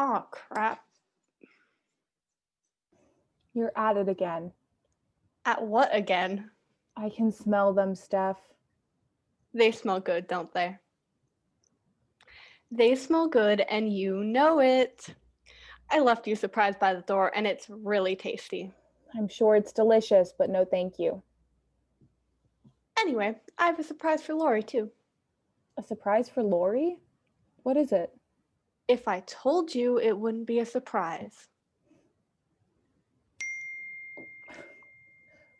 Aw, crap. You're at it again. At what again? I can smell them, Steph. They smell good, don't they? They smell good, and you know it. I left you surprised by the door, and it's really tasty. I'm sure it's delicious, but no thank you. Anyway, I have a surprise for Lori, too. A surprise for Lori? What is it? If I told you, it wouldn't be a surprise.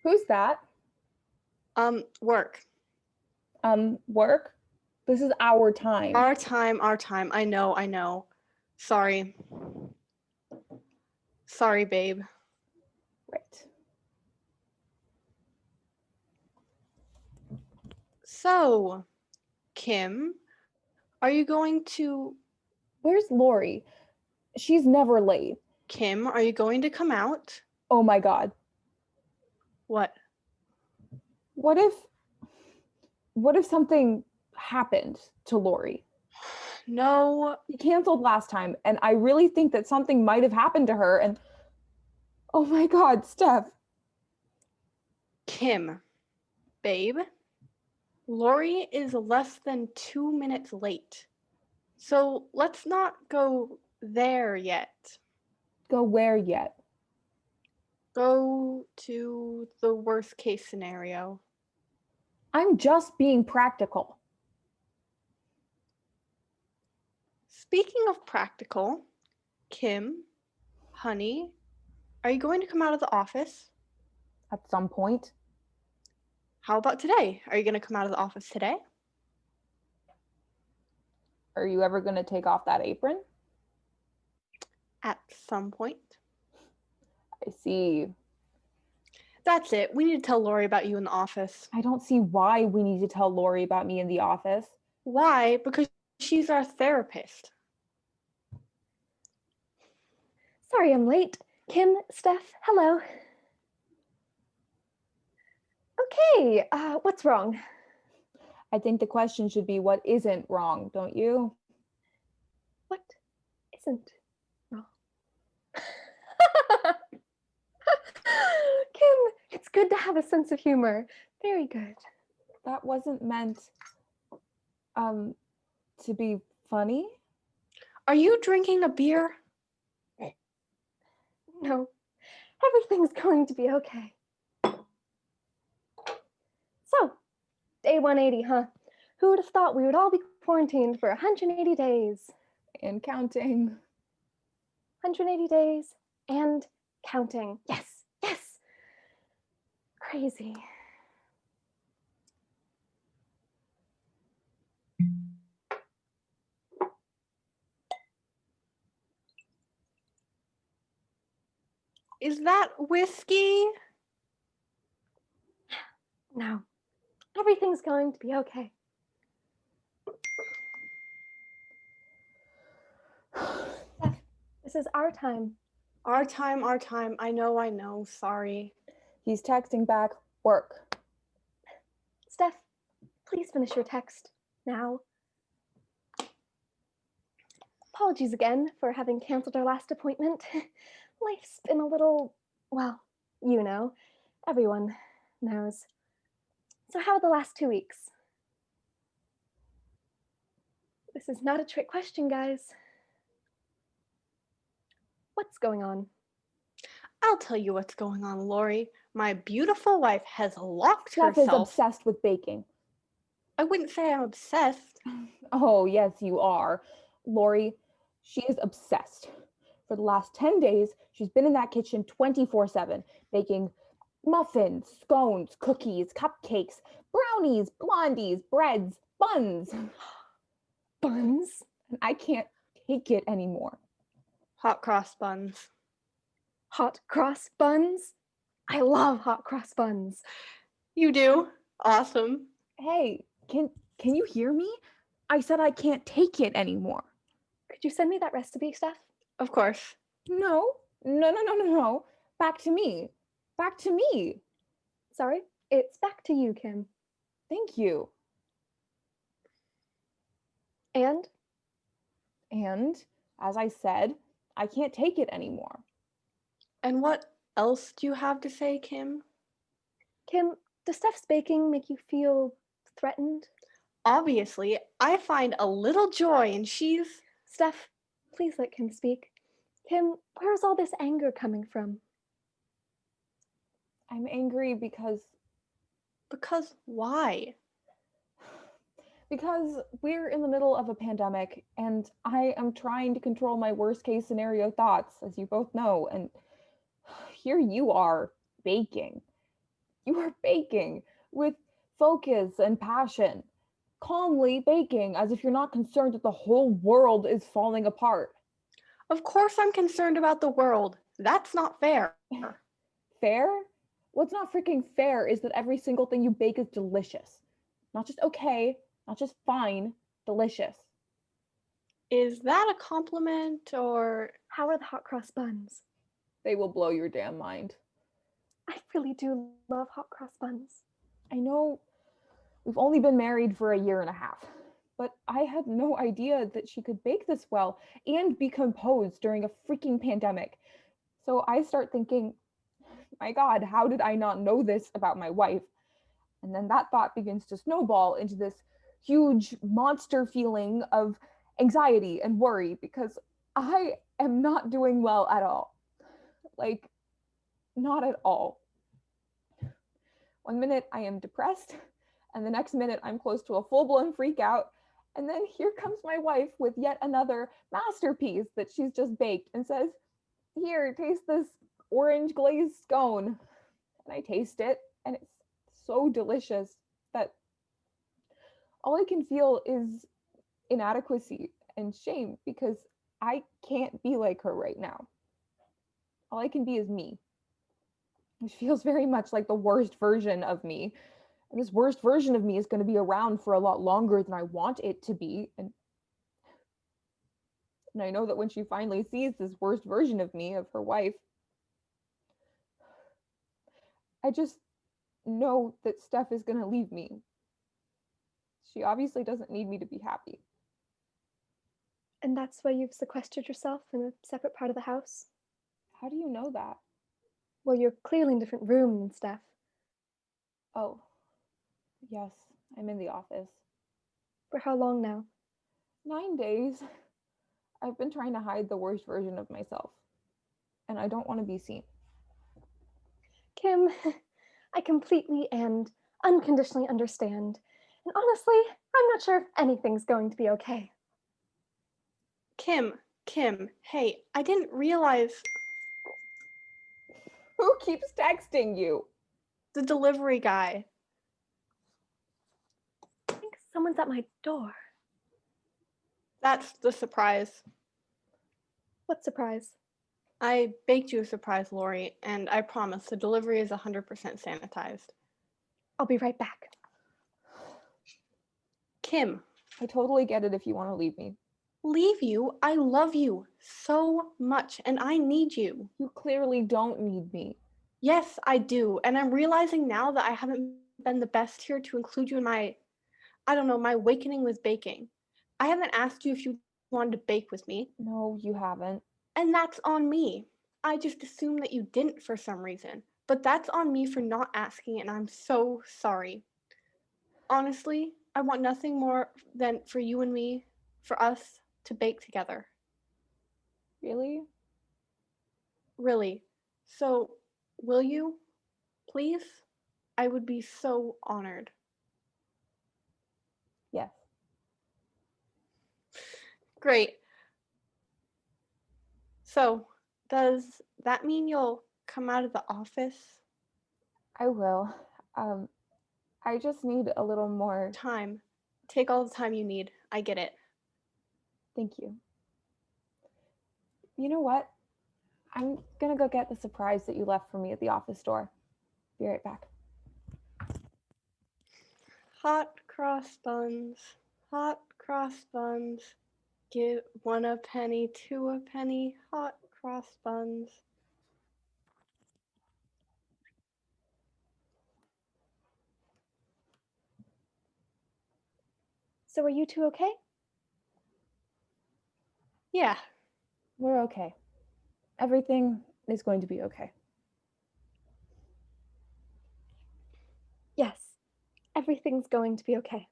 Who's that? Work. Work? This is our time. Our time. I know. Sorry. Sorry, babe. Right. So, Kim, are you going to... Where's Lori? She's never late. Kim, are you going to come out? Oh my God. What? What if something happened to Lori? No. She canceled last time, and I really think that something might have happened to her, and oh my God, Steph. Kim, babe, Lori is less than 2 minutes late. So let's not go there yet. Go where yet? Go to the worst case scenario. I'm just being practical. Speaking of practical, Kim, honey, are you going to come out of the office? At some point. How about today? Are you going to come out of the office today? Are you ever going to take off that apron? At some point. I see. That's it. We need to tell Lori about you in the office. I don't see why we need to tell Lori about me in the office. Why? Because she's our therapist. Sorry I'm late. Kim, Steph, hello. Okay, what's wrong? I think the question should be what isn't wrong, don't you? What isn't wrong? Kim, it's good to have a sense of humor. Very good. That wasn't meant to be funny. Are you drinking a beer? No, everything's going to be okay. So, day 180, huh? Who would have thought we would all be quarantined for 180 days? And counting. 180 days and counting. Yes. Crazy. Is that whiskey? No, everything's going to be okay. Steph, this is our time. Our time. I know. Sorry. He's texting back, work. Steph, please finish your text now. Apologies again for having canceled our last appointment. Life's been a little, well, you know, everyone knows. So how are the last 2 weeks? This is not a trick question, guys. What's going on? I'll tell you what's going on, Lori. My beautiful wife has locked Steph herself. is obsessed with baking. I wouldn't say I'm obsessed. Oh, yes, you are. Lori, she is obsessed. For the last 10 days, she's been in that kitchen 24/7, baking muffins, scones, cookies, cupcakes, brownies, blondies, breads, buns. Buns? And I can't take it anymore. Hot cross buns. Hot cross buns? I love hot cross buns. You do? Awesome. Hey, can you hear me? I said I can't take it anymore. Could you send me that recipe, Steph? Of course. No. Back to me. Sorry, it's back to you, Kim. Thank you. And? And, as I said, I can't take it anymore. And what else do you have to say, Kim? Kim, does Steph's baking make you feel threatened? Obviously, I find a little joy in she's. Steph, please let Kim speak. Kim, where's all this anger coming from? I'm angry because Why? we're in the middle of a pandemic and I am trying to control my worst case scenario thoughts, as you both know. And here you are baking. You are baking with focus and passion, calmly baking as if you're not concerned that the whole world is falling apart. Of course I'm concerned about the world. That's not fair. Fair? What's not freaking fair is that every single thing you bake is delicious. Not just okay, not just fine, delicious. Is that a compliment or... How are the hot cross buns? They will blow your damn mind. I really do love hot cross buns. I know we've only been married for a year and a half, but I had no idea that she could bake this well and be composed during a freaking pandemic. So I start thinking, my God, how did I not know this about my wife? And then that thought begins to snowball into this huge monster feeling of anxiety and worry because I am not doing well at all. Like, not at all. One minute I am depressed, and the next minute I'm close to a full-blown freak out. And then here comes my wife with yet another masterpiece that she's just baked and says, "Here, taste this orange glazed scone." And I taste it, and it's so delicious that all I can feel is inadequacy and shame because I can't be like her right now. All I can be is me, which feels very much like the worst version of me. And this worst version of me is going to be around for a lot longer than I want it to be. And I know that when she finally sees this worst version of me, of her wife, I just know that Steph is going to leave me. She obviously doesn't need me to be happy. And that's why you've sequestered yourself in a separate part of the house? How do you know that? Well, you're clearly in a different room than Steph. Oh, yes, I'm in the office. For how long now? 9 days. I've been trying to hide the worst version of myself, and I don't want to be seen. Kim, I completely and unconditionally understand. And honestly, I'm not sure if anything's going to be okay. Kim, hey, I didn't realize Who keeps texting you? the delivery guy. I think someone's at my door. That's the surprise. What surprise? I baked you a surprise, Lori, and I promise the delivery is 100% sanitized. I'll be right back. Kim, I totally get it if you want to leave me. leave you? I love you so much, and I need you. You clearly don't need me. Yes, I do, and I'm realizing now that I haven't been the best here to include you in my awakening with baking. I haven't asked you if you wanted to bake with me, No, you haven't. and that's on me. I just assumed that you didn't for some reason, but that's on me for not asking, and I'm so sorry. Honestly, I want nothing more than for you and me, for us to bake together. Really? Really. So, will you? Please? I would be so honored. Yes. Great. So, does that mean you'll come out of the office? I will. I just need a little more Time. Take all the time you need. I get it. Thank you. You know what? I'm gonna go get the surprise that you left for me at the office door. Be right back. Hot cross buns. Hot cross buns. Give one a penny, two a penny. Hot cross buns. So are you two okay? Yeah. We're okay. Everything is going to be okay. Yes, everything's going to be okay.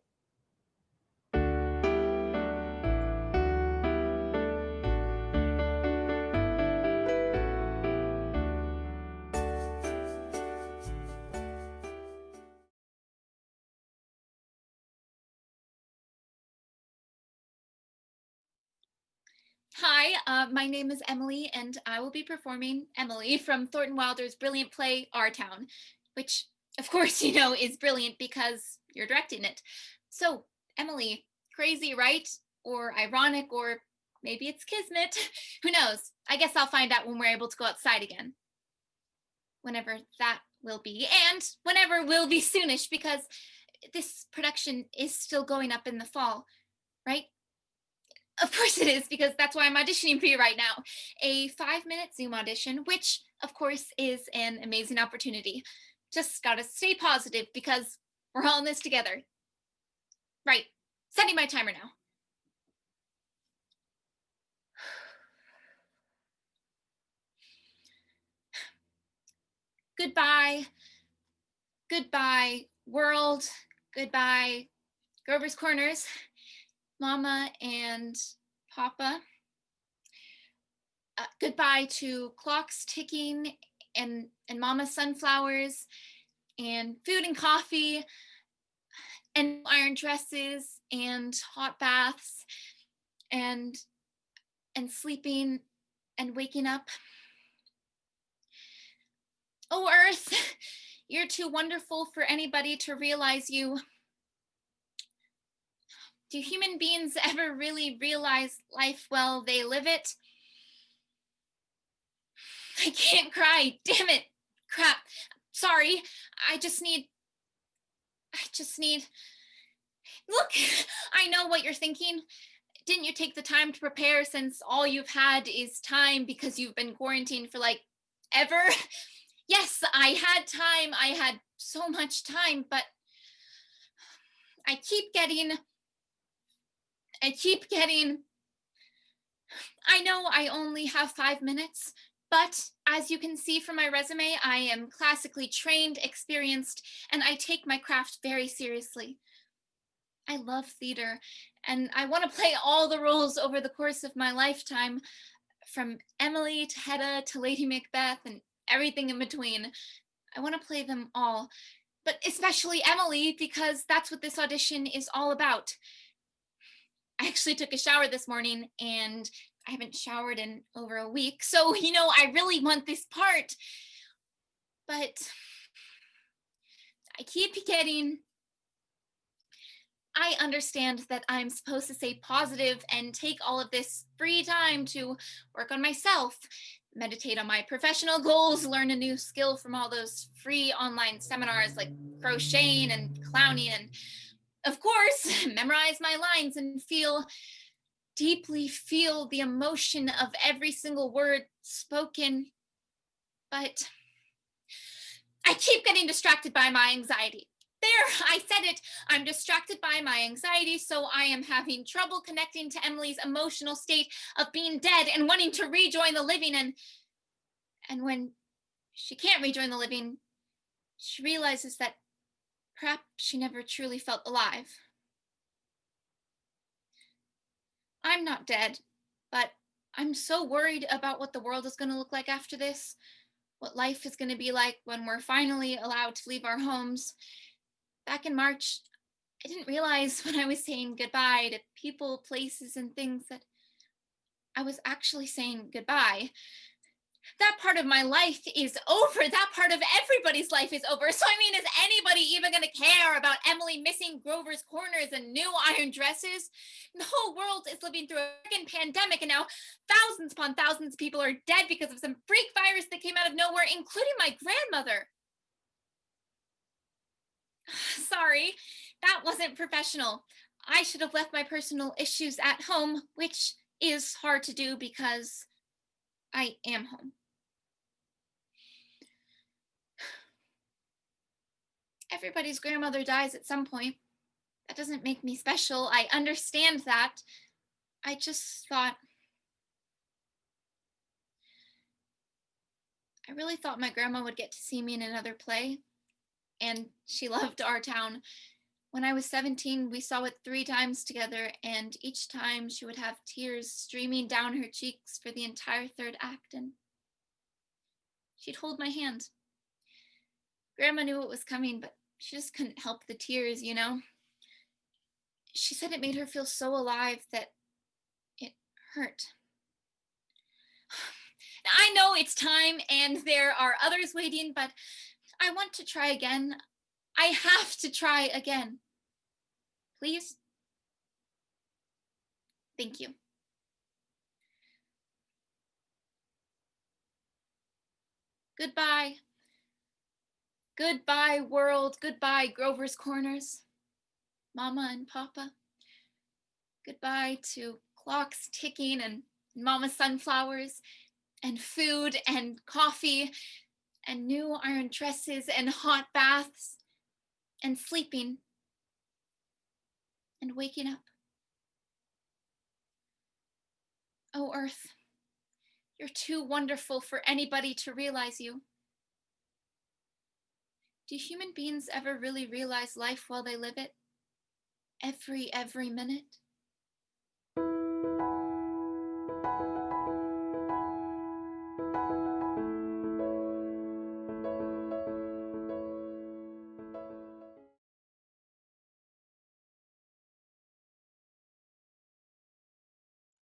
Hi, my name is Emily, and I will be performing Emily from Thornton Wilder's brilliant play, Our Town, which, of course, you know, is brilliant because you're directing it. So, Emily, crazy, right? Or ironic, or maybe it's kismet. Who knows? I guess I'll find out when we're able to go outside again. Whenever that will be, and whenever will be soonish, because this production is still going up in the fall, right? Of course it is, because that's why I'm auditioning for you right now. A 5-minute Zoom audition, which, of course, is an amazing opportunity. Just gotta stay positive because we're all in this together. Right. Setting my timer now. Goodbye. Goodbye, world. Goodbye, Grover's Corners, Mama and Papa. Goodbye to clocks ticking and Mama's sunflowers and food and coffee and iron dresses and hot baths and sleeping and waking up. Oh, Earth, you're too wonderful for anybody to realize you. Do human beings ever really realize life while they live it? I can't cry, damn it. Crap. Sorry. I just need. Look, I know what you're thinking. Didn't you take the time to prepare since all you've had is time because you've been quarantined for like ever? Yes, I had time. I had so much time, but I keep getting. I know I only have 5 minutes, but as you can see from my resume, I am classically trained, experienced, and I take my craft very seriously. I love theater, and I want to play all the roles over the course of my lifetime, from Emily to Hedda to Lady Macbeth and everything in between. I want to play them all, but especially Emily, because that's what this audition is all about. I actually took a shower this morning, and I haven't showered in over a week, so, you know, I really want this part. But I keep getting. I understand that I'm supposed to stay positive and take all of this free time to work on myself, meditate on my professional goals, learn a new skill from all those free online seminars like crocheting and clowning, and of course, memorize my lines and deeply feel the emotion of every single word spoken. But I keep getting distracted by my anxiety. There, I said it. I'm distracted by my anxiety, so I am having trouble connecting to Emily's emotional state of being dead and wanting to rejoin the living. And when she can't rejoin the living, she realizes that perhaps she never truly felt alive. I'm not dead, but I'm so worried about what the world is going to look like after this, what life is going to be like when we're finally allowed to leave our homes. Back in March, I didn't realize when I was saying goodbye to people, places, and things that I was actually saying goodbye. That part of my life is over. That part of everybody's life is over. So, I mean, is anybody even going to care about Emily missing Grover's Corners and new iron dresses? The whole world is living through a freaking pandemic, and now thousands upon thousands of people are dead because of some freak virus that came out of nowhere, including my grandmother. Sorry, that wasn't professional. I should have left my personal issues at home, which is hard to do because I am home. Everybody's grandmother dies at some point. That doesn't make me special. I understand that. I just thought I really thought my grandma would get to see me in another play, and she loved our town. When I was 17, we saw it 3 times together, and each time she would have tears streaming down her cheeks for the entire third act, and she'd hold my hand. Grandma knew it was coming, but she just couldn't help the tears, you know? She said it made her feel so alive that it hurt. I know it's time and there are others waiting, but I want to try again. I have to try again. Please? Thank you. Goodbye. Goodbye, world. Goodbye, Grover's Corners. Mama and Papa. Goodbye to clocks ticking and Mama sunflowers and food and coffee and new iron dresses and hot baths and sleeping and waking up. Oh, Earth, you're too wonderful for anybody to realize you. Do human beings ever really realize life while they live it? Every minute?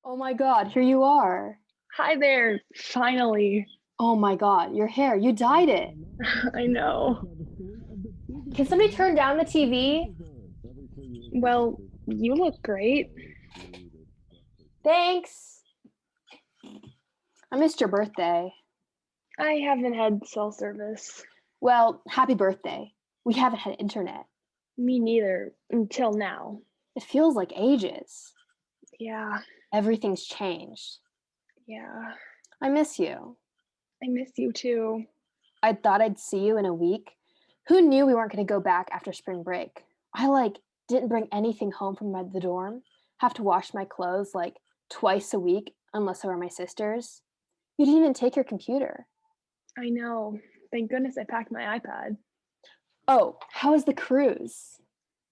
Oh my God, here you are. Hi there, finally. Oh my God, your hair, you dyed it. I know. Can somebody turn down the TV? Well, you look great. Thanks. I missed your birthday. I haven't had cell service. Well, happy birthday. We haven't had internet. Me neither, until now. It feels like ages. Yeah, Everything's changed. yeah. I miss you. I miss you too. I thought I'd see you in a week. Who knew we weren't going to go back after spring break? I didn't bring anything home from the dorm. Have to wash my clothes twice a week unless I were my sister's. You didn't even take your computer. I know. Thank goodness I packed my iPad. Oh, how was the cruise?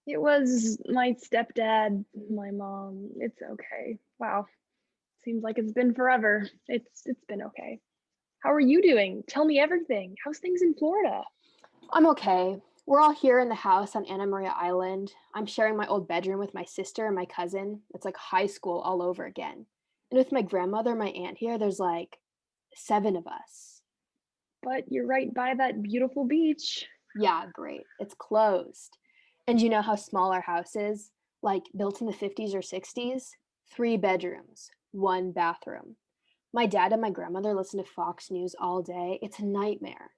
It was my stepdad, my mom. It's okay. Wow. Seems like it's been forever. It's been okay. How are you doing? Tell me everything. How's things in Florida? I'm okay. We're all here in the house on Anna Maria Island. I'm sharing my old bedroom with my sister and my cousin. It's like high school all over again. And with my grandmother, my aunt here, there's 7 of us. But you're right by that beautiful beach. Yeah, great. It's closed. And you know how small our house is? Built in the 50s or 60s? 3 bedrooms, 1 bathroom. My dad and my grandmother listen to Fox News all day. It's a nightmare.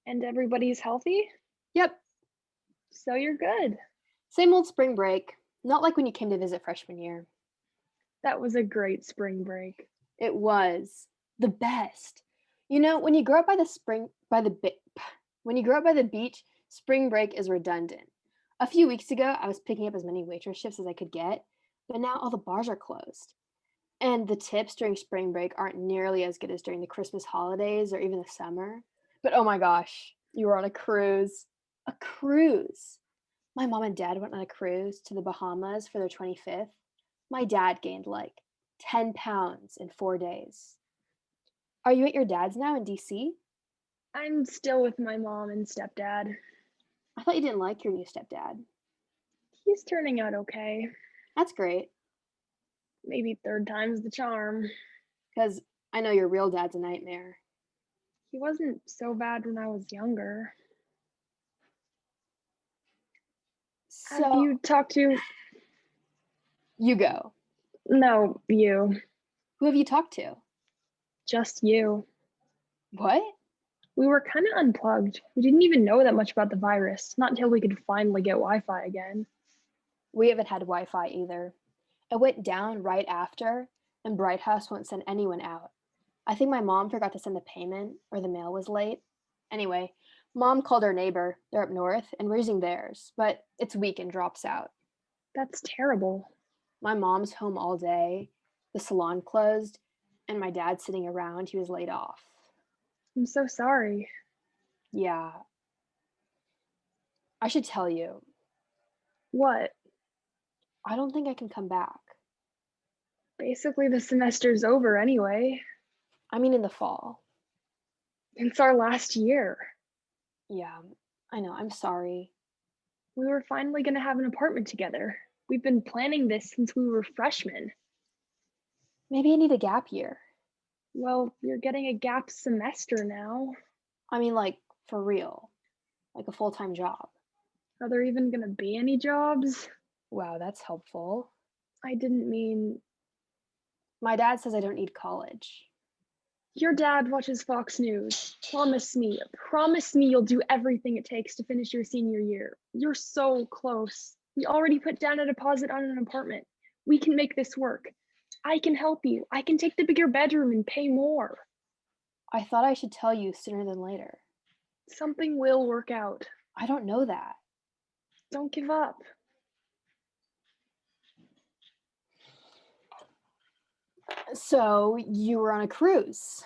And everybody's healthy? Yep, So you're good. same old spring break. Not like when you came to visit freshman year. That was a great spring break. It was the best. You know, when you grow up when you grow up by the beach, spring break is redundant. A few weeks ago, I was picking up as many waitress shifts as I could get, but now all the bars are closed. And the tips during spring break aren't nearly as good as during the Christmas holidays or even the summer. But oh my gosh, you were on a cruise. A cruise. My mom and dad went on a cruise to the Bahamas for their 25th. My dad gained 10 pounds in 4 days. Are you at your dad's now in DC? I'm still with my mom and stepdad. I thought you didn't like your new stepdad. He's turning out okay. That's great, Maybe third time's the charm. because I know your real dad's a nightmare. He wasn't so bad when I was younger. Have So, you talked to... you go. No, you. Who have you talked to? Just you. What? We were kind of unplugged. We didn't even know that much about the virus, not until we could finally get Wi-Fi again. We haven't had Wi-Fi either. It went down right after, and Bright House won't send anyone out. I think my mom forgot to send the payment, or the mail was late. Anyway, mom called our neighbor. They're up north, and we're using theirs, but it's weak and drops out. That's terrible. My mom's home all day. The salon closed, and my dad's sitting around. He was laid off. I'm so sorry. Yeah. I should tell you, What? I don't think I can come back. Basically, the semester's over anyway. I mean, in the fall. It's our last year. Yeah, I know. I'm sorry. We were finally going to have an apartment together. We've been planning this since we were freshmen. Maybe I need a gap year. Well, you're getting a gap semester now. I mean, like, for real. Like a full-time job. Are there even going to be any jobs? Wow, that's helpful. I didn't mean. My dad says I don't need college. Your dad watches Fox News. Promise me you'll do everything it takes to finish your senior year. You're so close. We already put down a deposit on an apartment. We can make this work. I can help you. I can take the bigger bedroom and pay more. I thought I should tell you sooner than later. Something will work out. I don't know that. Don't give up. So, you were on a cruise.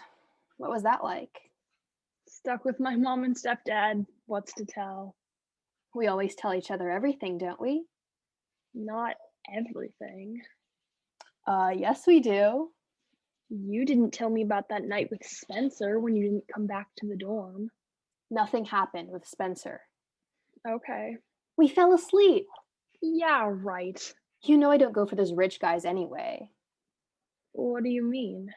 What was that like? Stuck with my mom and stepdad. What's to tell? We always tell each other everything, don't we? Not everything. Yes, we do. You didn't tell me about that night with Spencer when you didn't come back to the dorm. Nothing happened with Spencer. Okay. We fell asleep. Yeah, right. You know I don't go for those rich guys anyway. What do you mean?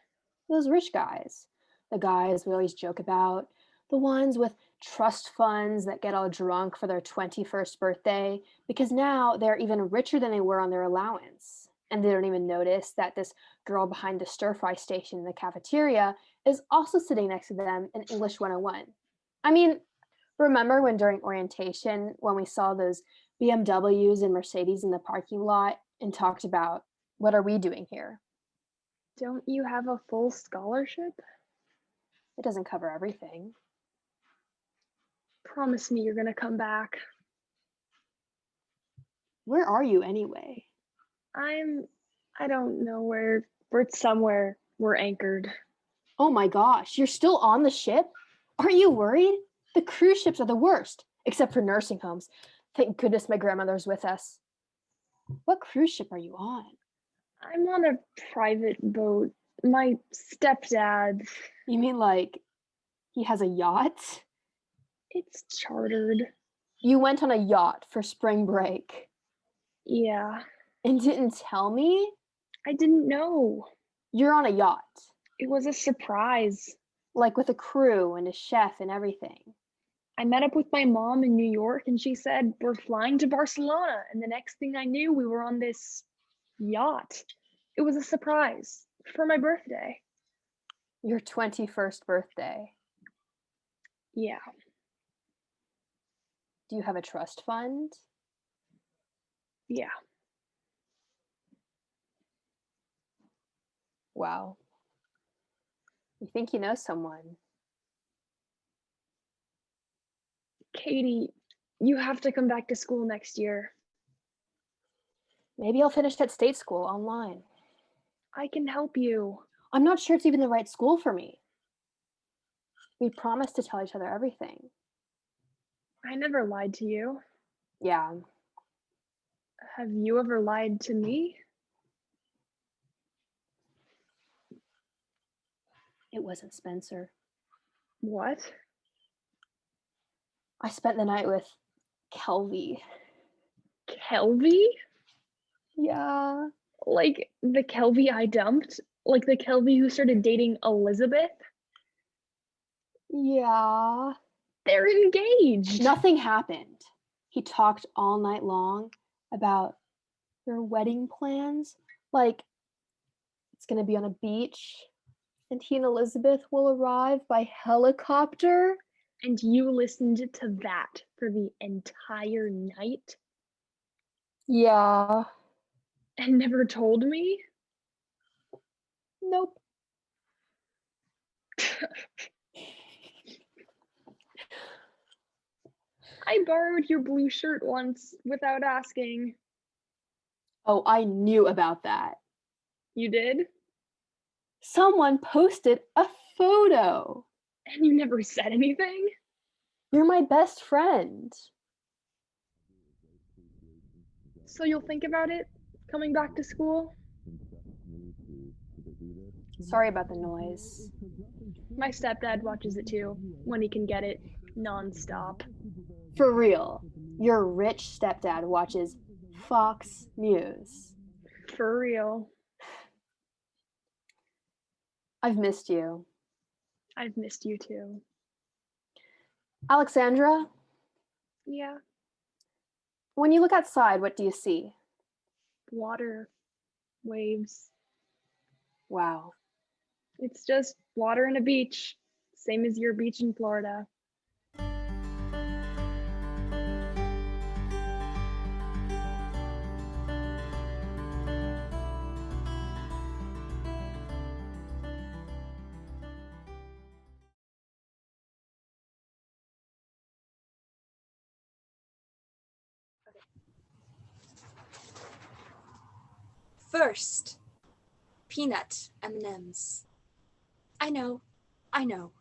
Those rich guys. The guys we always joke about. The ones with trust funds that get all drunk for their 21st birthday because now they're even richer than they were on their allowance. And they don't even notice that this girl behind the stir-fry station in the cafeteria is also sitting next to them in English 101. I mean, remember when during orientation when we saw those BMWs and Mercedes in the parking lot and talked about, what are we doing here? Don't you have a full scholarship? It doesn't cover everything. Promise me you're gonna come back. Where are you anyway? I don't know where. We're somewhere. We're anchored. Oh my gosh, you're still on the ship? Aren't you worried? The cruise ships are the worst, except for nursing homes. Thank goodness my grandmother's with us. What cruise ship are you on? I'm on a private boat. My stepdad. You mean like he has a yacht? It's chartered. You went on a yacht for spring break Yeah. and didn't tell me? I didn't know. You're on a yacht, It was a surprise. like with a crew and a chef and everything. I met up with my mom in New York and she said, we're flying to Barcelona. And the next thing I knew, we were on this yacht. It was a surprise for my birthday. Your 21st birthday. Yeah. Do you have a trust fund? Yeah. Wow. You think you know someone. Katie, you have to come back to school next year. Maybe I'll finish at state school online. I can help you. I'm not sure it's even the right school for me. We promised to tell each other everything. I never lied to you. Yeah, Have you ever lied to me? it wasn't Spencer. What? I spent the night with Kelvy. Kelvy? Yeah. Like the Kelvy I dumped? Like the Kelvy who started dating Elizabeth? Yeah. They're engaged. Nothing happened. He talked all night long about their wedding plans. Like, it's going to be on a beach, and he and Elizabeth will arrive by helicopter. And you listened to that for the entire night Yeah. and never told me? Nope. I borrowed your blue shirt once without asking. Oh, I knew about that. You did? Someone posted a photo. And you never said anything? You're my best friend. So you'll think about it coming back to school? Sorry about the noise. My stepdad watches it too, when he can get it, nonstop. For real, your rich stepdad watches Fox News. For real. I've missed you. I've missed you too. Alexandra, Yeah. when you look outside, what do you see? Water. Waves. Wow. It's just water and a beach. Same as your beach in Florida. First, peanut M&Ms. I know.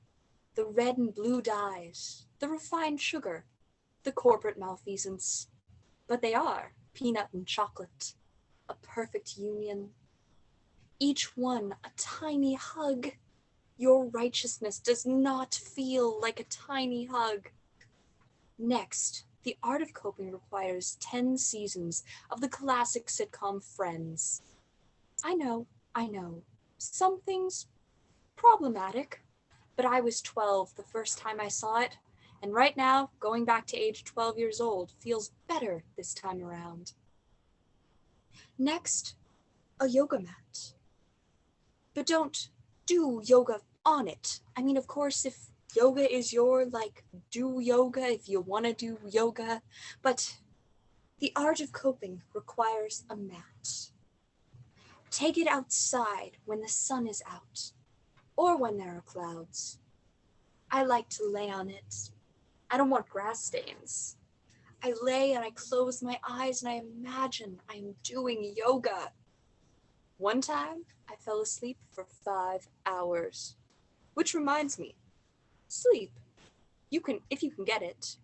The red and blue dyes, the refined sugar, the corporate malfeasance. But they are peanut and chocolate, a perfect union. Each one a tiny hug. Your righteousness does not feel like a tiny hug. Next, the art of coping requires 10 seasons of the classic sitcom Friends. I know. Some things problematic, but I was 12 the first time I saw it, and right now, going back to age 12 years old feels better this time around. Next, a yoga mat. But don't do yoga on it. I mean, of course, if yoga is your, do yoga if you want to do yoga, but the art of coping requires a mat. Take it outside when the sun is out, or when there are clouds. I like to lay on it. I don't want grass stains. I lay and I close my eyes and I imagine I'm doing yoga. One time, I fell asleep for 5 hours. Which reminds me, sleep. If you can get it.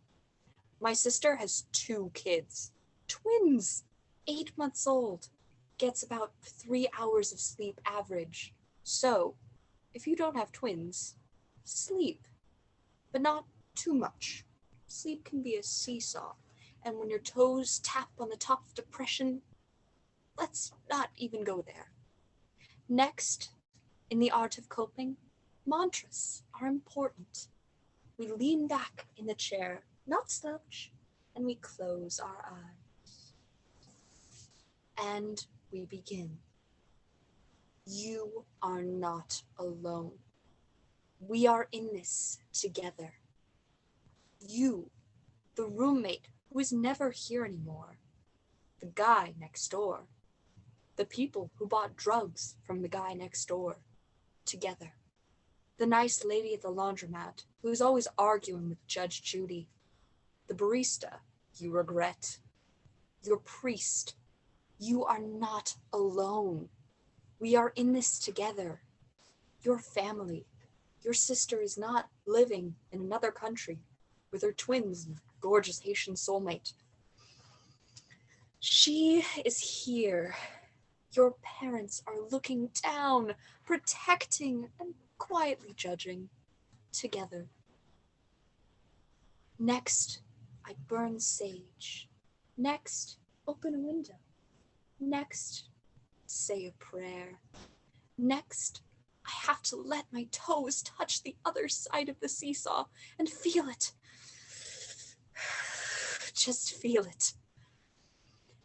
My sister has 2 kids. Twins, 8 months old. Gets about 3 hours of sleep average. So, if you don't have twins, sleep. But not too much. Sleep can be a seesaw, and when your toes tap on the top of depression, let's not even go there. Next, in the art of coping, mantras are important. We lean back in the chair, not slouch, and we close our eyes. And we begin. You are not alone. We are in this together. You, the roommate who is never here anymore, the guy next door, the people who bought drugs from the guy next door, together, the nice lady at the laundromat who is always arguing with Judge Judy, the barista you regret, your priest. You are not alone. We are in this together. Your family, your sister is not living in another country with her twins and gorgeous Haitian soulmate. She is here. Your parents are looking down, protecting, and quietly judging, together. Next, I burn sage. Next, open a window. Next, say a prayer. Next, I have to let my toes touch the other side of the seesaw and feel it. Just feel it.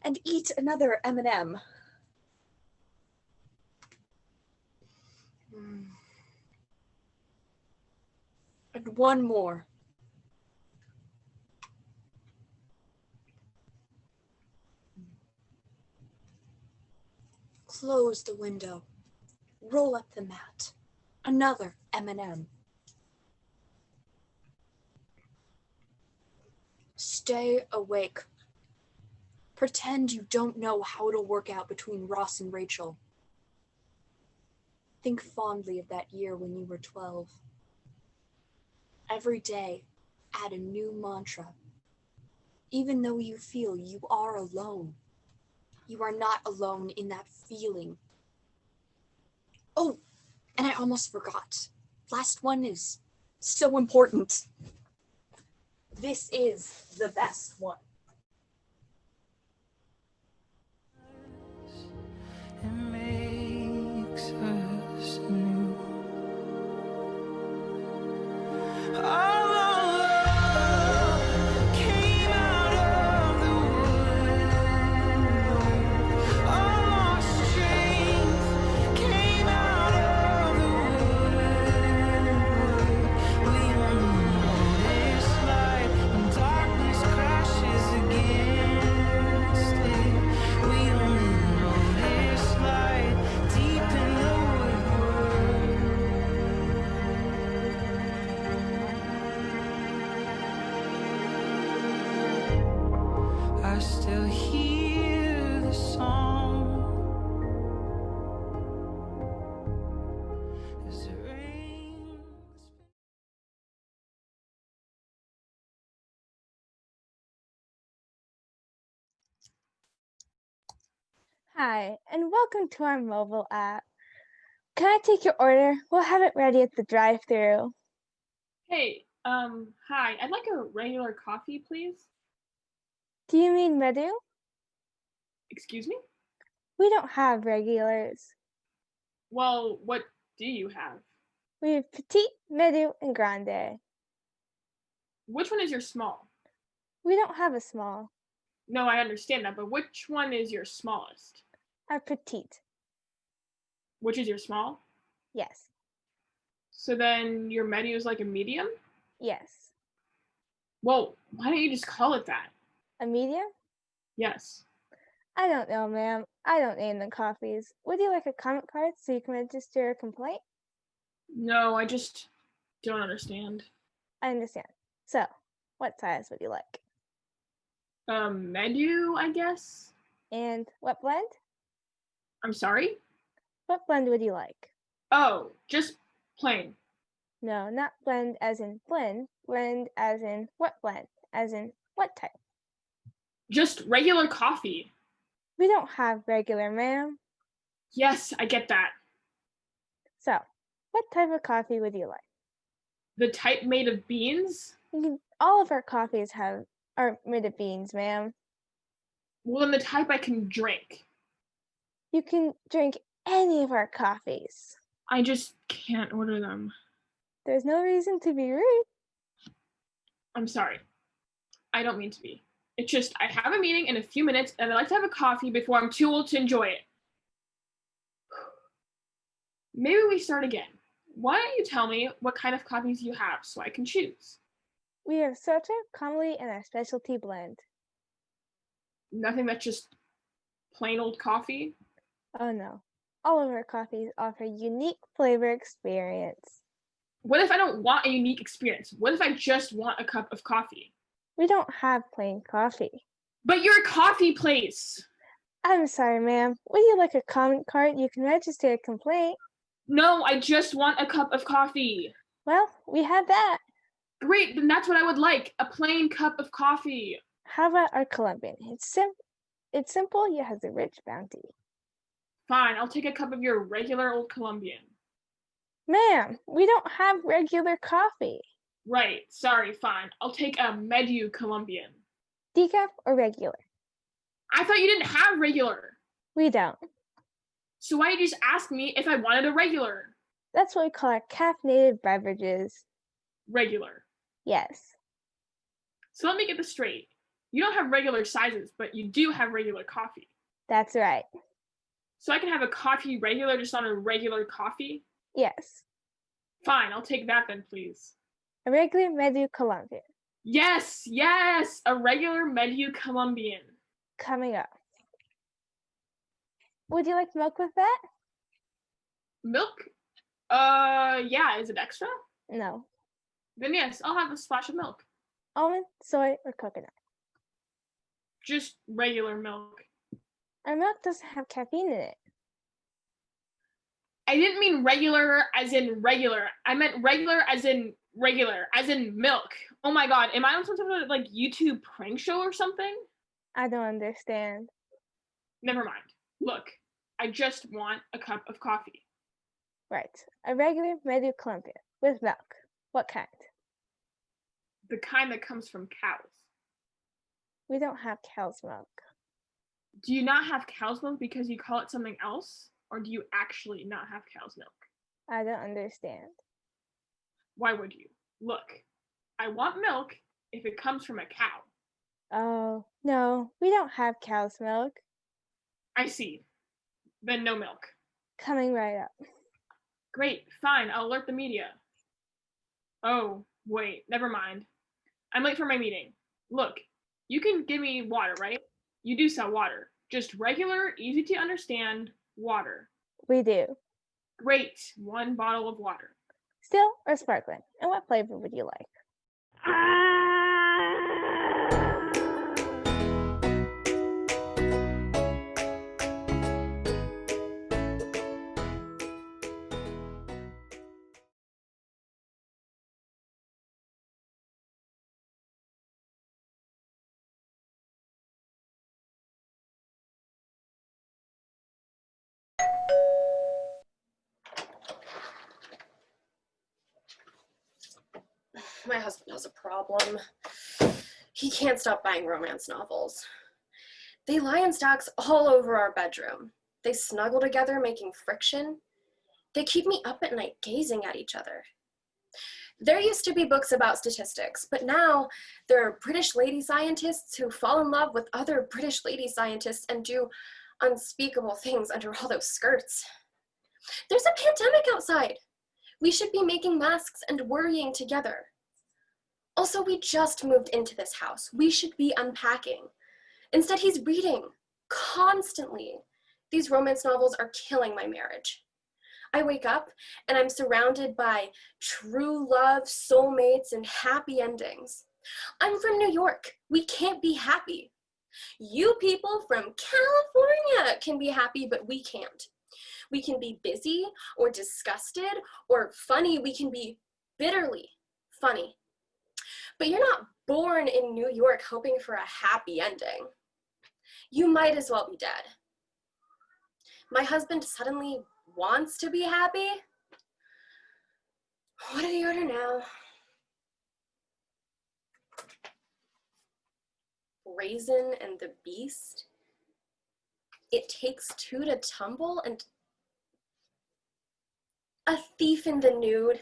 And eat another M&M. And one more. Close the window. Roll up the mat. Another M&M. Stay awake. Pretend you don't know how it'll work out between Ross and Rachel. Think fondly of that year when you were 12. Every day, add a new mantra. Even though you feel you are alone, you are not alone in that feeling. Oh, and I almost forgot. Last one is so important. This is the best one. It makes us new. All our love came out of the woodwork. All our strength came out of the woodwork. We only know this light when darkness crashes against it. We only know this light deep in the woodwork. I still hear the song as it rains. Hi, and welcome to our mobile app. Can I take your order? We'll have it ready at the drive-thru. Hey, hi. I'd like a regular coffee, please. Do you mean Medu? Excuse me? We don't have regulars. Well, what do you have? We have Petite, Medu, and Grande. Which one is your small? We don't have a small. No, I understand that, but which one is your smallest? Our Petite, Which is your small? yes, So then your menu is like a medium? yes. Well, why don't you just call it that? A medium? Yes. I don't know, ma'am. I don't name the coffees. Would you like a comment card so you can register a complaint? No, I just don't understand. I understand. So, what size would you like? Menu, I guess? And what blend? I'm sorry? What blend would you like? Oh, just plain. No, not blend as in blend. Blend as in what blend? As in what type? Just regular coffee. We don't have regular, ma'am. Yes, I get that. So, what type of coffee would you like? The type made of beans? All of our coffees are made of beans, ma'am. Well, then the type I can drink. You can drink any of our coffees. I just can't order them. There's no reason to be rude. I'm sorry. I don't mean to be. It's just I have a meeting in a few minutes and I'd like to have a coffee before I'm too old to enjoy it. Maybe we start again. Why don't you tell me what kind of coffees you have so I can choose? We have Soto, Comely, and our specialty blend. Nothing that's just plain old coffee? Oh no. All of our coffees offer unique flavor experience. What if I don't want a unique experience? What if I just want a cup of coffee? We don't have plain coffee. But you're a coffee place! I'm sorry, ma'am. Would you like a comment card? You can register a complaint. No, I just want a cup of coffee. Well, we have that. Great, then that's what I would like. A plain cup of coffee. How about our Colombian? It's simple yet has a rich bounty. Fine, I'll take a cup of your regular old Colombian. Ma'am, we don't have regular coffee. Right, sorry, fine. I'll take a Medu Colombian. Decaf or regular? I thought you didn't have regular. We don't. So why did you just ask me if I wanted a regular? That's what we call our caffeinated beverages. Regular. Yes. So let me get this straight. You don't have regular sizes, but you do have regular coffee. That's right. So I can have a coffee regular just on a regular coffee? Yes. Fine, I'll take that then, please. A regular Medu Colombian. Yes, yes, a regular Medu Colombian. Coming up. Would you like milk with that? Milk? Yeah, is it extra? No. Then yes, I'll have a splash of milk. Almond, soy, or coconut? Just regular milk. Our milk doesn't have caffeine in it. I didn't mean regular as in regular. I meant regular as in Regular, as in milk. Oh my god, am I on some sort of like YouTube prank show or something? I don't understand. Never mind. Look, I just want a cup of coffee. Right. A regular Medu Columbia with milk. What kind? The kind that comes from cows. We don't have cow's milk. Do you not have cow's milk because you call it something else? Or do you actually not have cow's milk? I don't understand. Why would you? Look, I want milk if it comes from a cow. Oh, no, we don't have cow's milk. I see. Then no milk. Coming right up. Great, fine, I'll alert the media. Oh, wait, never mind. I'm late for my meeting. Look, you can give me water, right? You do sell water. Just regular, easy to understand water. We do. Great, 1 bottle of water. Still or sparkling? And what flavor would you like? My husband has a problem. He can't stop buying romance novels. They lie in stacks all over our bedroom. They snuggle together, making friction. They keep me up at night gazing at each other. There used to be books about statistics, but now there are British lady scientists who fall in love with other British lady scientists and do unspeakable things under all those skirts. There's a pandemic outside. We should be making masks and worrying together. Also, we just moved into this house. We should be unpacking. Instead, he's reading constantly. These romance novels are killing my marriage. I wake up and I'm surrounded by true love, soulmates, and happy endings. I'm from New York. We can't be happy. You people from California can be happy, but we can't. We can be busy or disgusted or funny. We can be bitterly funny. But you're not born in New York hoping for a happy ending. You might as well be dead. My husband suddenly wants to be happy. What did he order now? Raisin and the Beast. It Takes Two to Tumble, and A Thief in the Nude.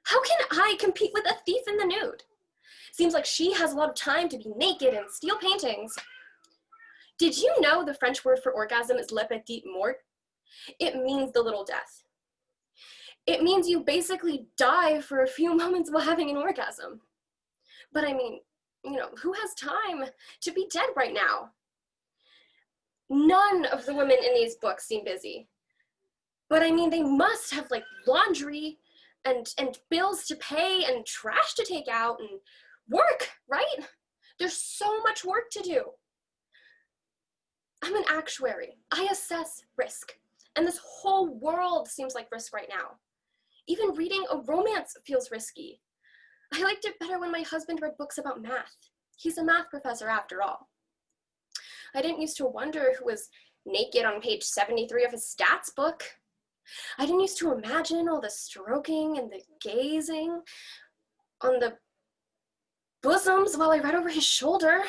How can I compete with A Thief in the Nude? Seems like she has a lot of time to be naked and steal paintings. Did you know the French word for orgasm is le petit mort? It means the little death. It means you basically die for a few moments while having an orgasm. But I mean, who has time to be dead right now? None of the women in these books seem busy. But I mean, they must have like laundry and bills to pay and trash to take out and work, right? There's so much work to do. I'm an actuary. I assess risk. And this whole world seems like risk right now. Even reading a romance feels risky. I liked it better when my husband read books about math. He's a math professor after all. I didn't used to wonder who was naked on page 73 of his stats book. I didn't used to imagine all the stroking and the gazing on the bosoms while I read over his shoulder.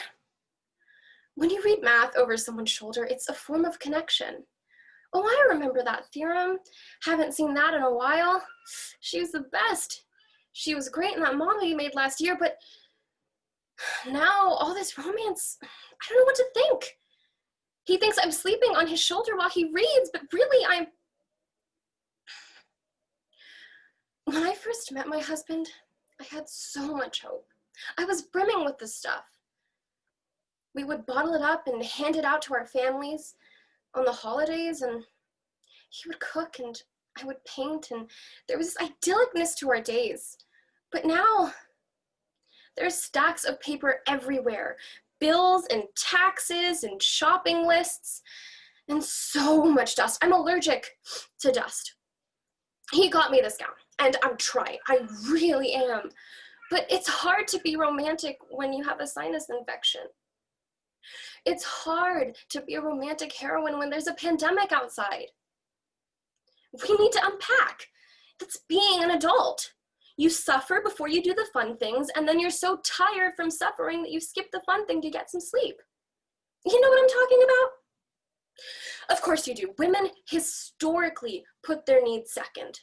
When you read math over someone's shoulder, it's a form of connection. Oh, I remember that theorem. Haven't seen that in a while. She was the best. She was great in that model you made last year, but now all this romance, I don't know what to think. He thinks I'm sleeping on his shoulder while he reads, but really I'm... When I first met my husband, I had so much hope. I was brimming with this stuff. We would bottle it up and hand it out to our families on the holidays, and he would cook and I would paint, and there was this idyllicness to our days. But now, there's stacks of paper everywhere, bills and taxes and shopping lists, and so much dust. I'm allergic to dust. He got me this gown, and I'm trying. I really am. But it's hard to be romantic when you have a sinus infection. It's hard to be a romantic heroine when there's a pandemic outside. We need to unpack. That's being an adult. You suffer before you do the fun things, and then you're so tired from suffering that you skip the fun thing to get some sleep. You know what I'm talking about? Of course you do. Women historically put their needs second.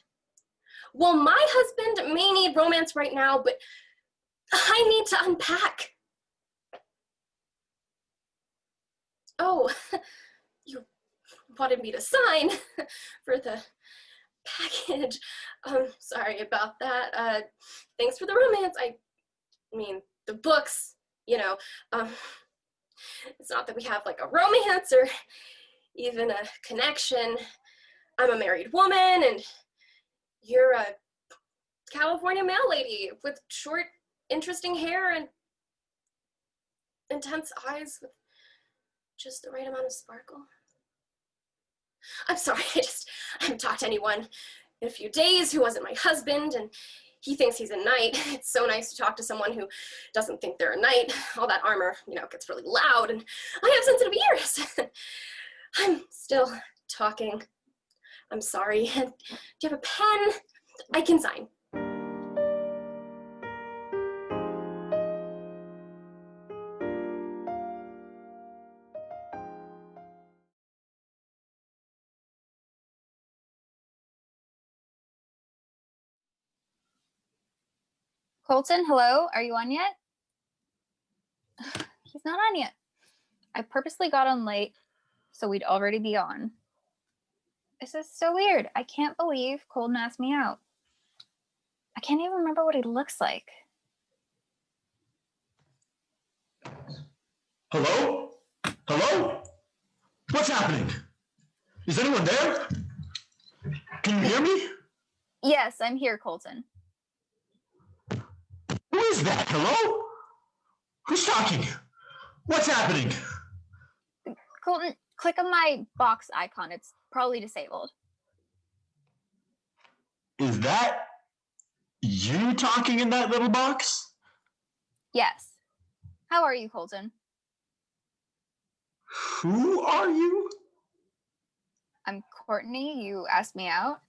Well, my husband may need romance right now, but I need to unpack. Oh, you wanted me to sign for the package. Sorry about that. Thanks for the romance. I mean, the books, you know. It's not that we have like a romance or even a connection. I'm a married woman and you're a California mail lady with short, interesting hair and intense eyes with just the right amount of sparkle. I'm sorry, I haven't talked to anyone in a few days who wasn't my husband, and he thinks he's a knight. It's so nice to talk to someone who doesn't think they're a knight. All that armor, you know, gets really loud, and I have sensitive ears. I'm still talking. I'm sorry. Do you have a pen? I can sign. Colton, hello? Are you on yet? He's not on yet. I purposely got on late so we'd already be on. This is so weird. I can't believe Colton asked me out. I can't even remember what he looks like. Hello? Hello? What's happening? Is anyone there? Can you hear me? Yes, I'm here, Colton. Who is that? Hello? Who's talking? What's happening? Colton, click on my box icon. It's probably disabled. Is that you talking in that little box? Yes. How are you, Colton? Who are you? I'm Courtney. You asked me out?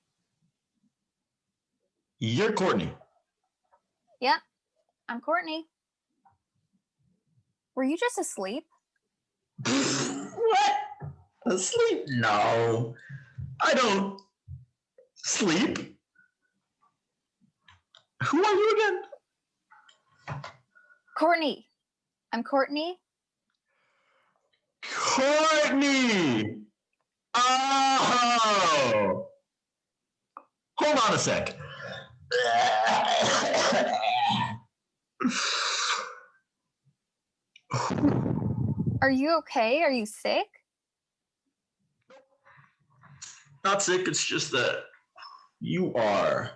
You're Courtney. Yeah, I'm Courtney. Were you just asleep? What? Asleep? No. I don't sleep. Who are you again? Courtney. I'm Courtney. Courtney! Oh! Hold on a sec. Are you okay? Are you sick? Not sick, it's just that you are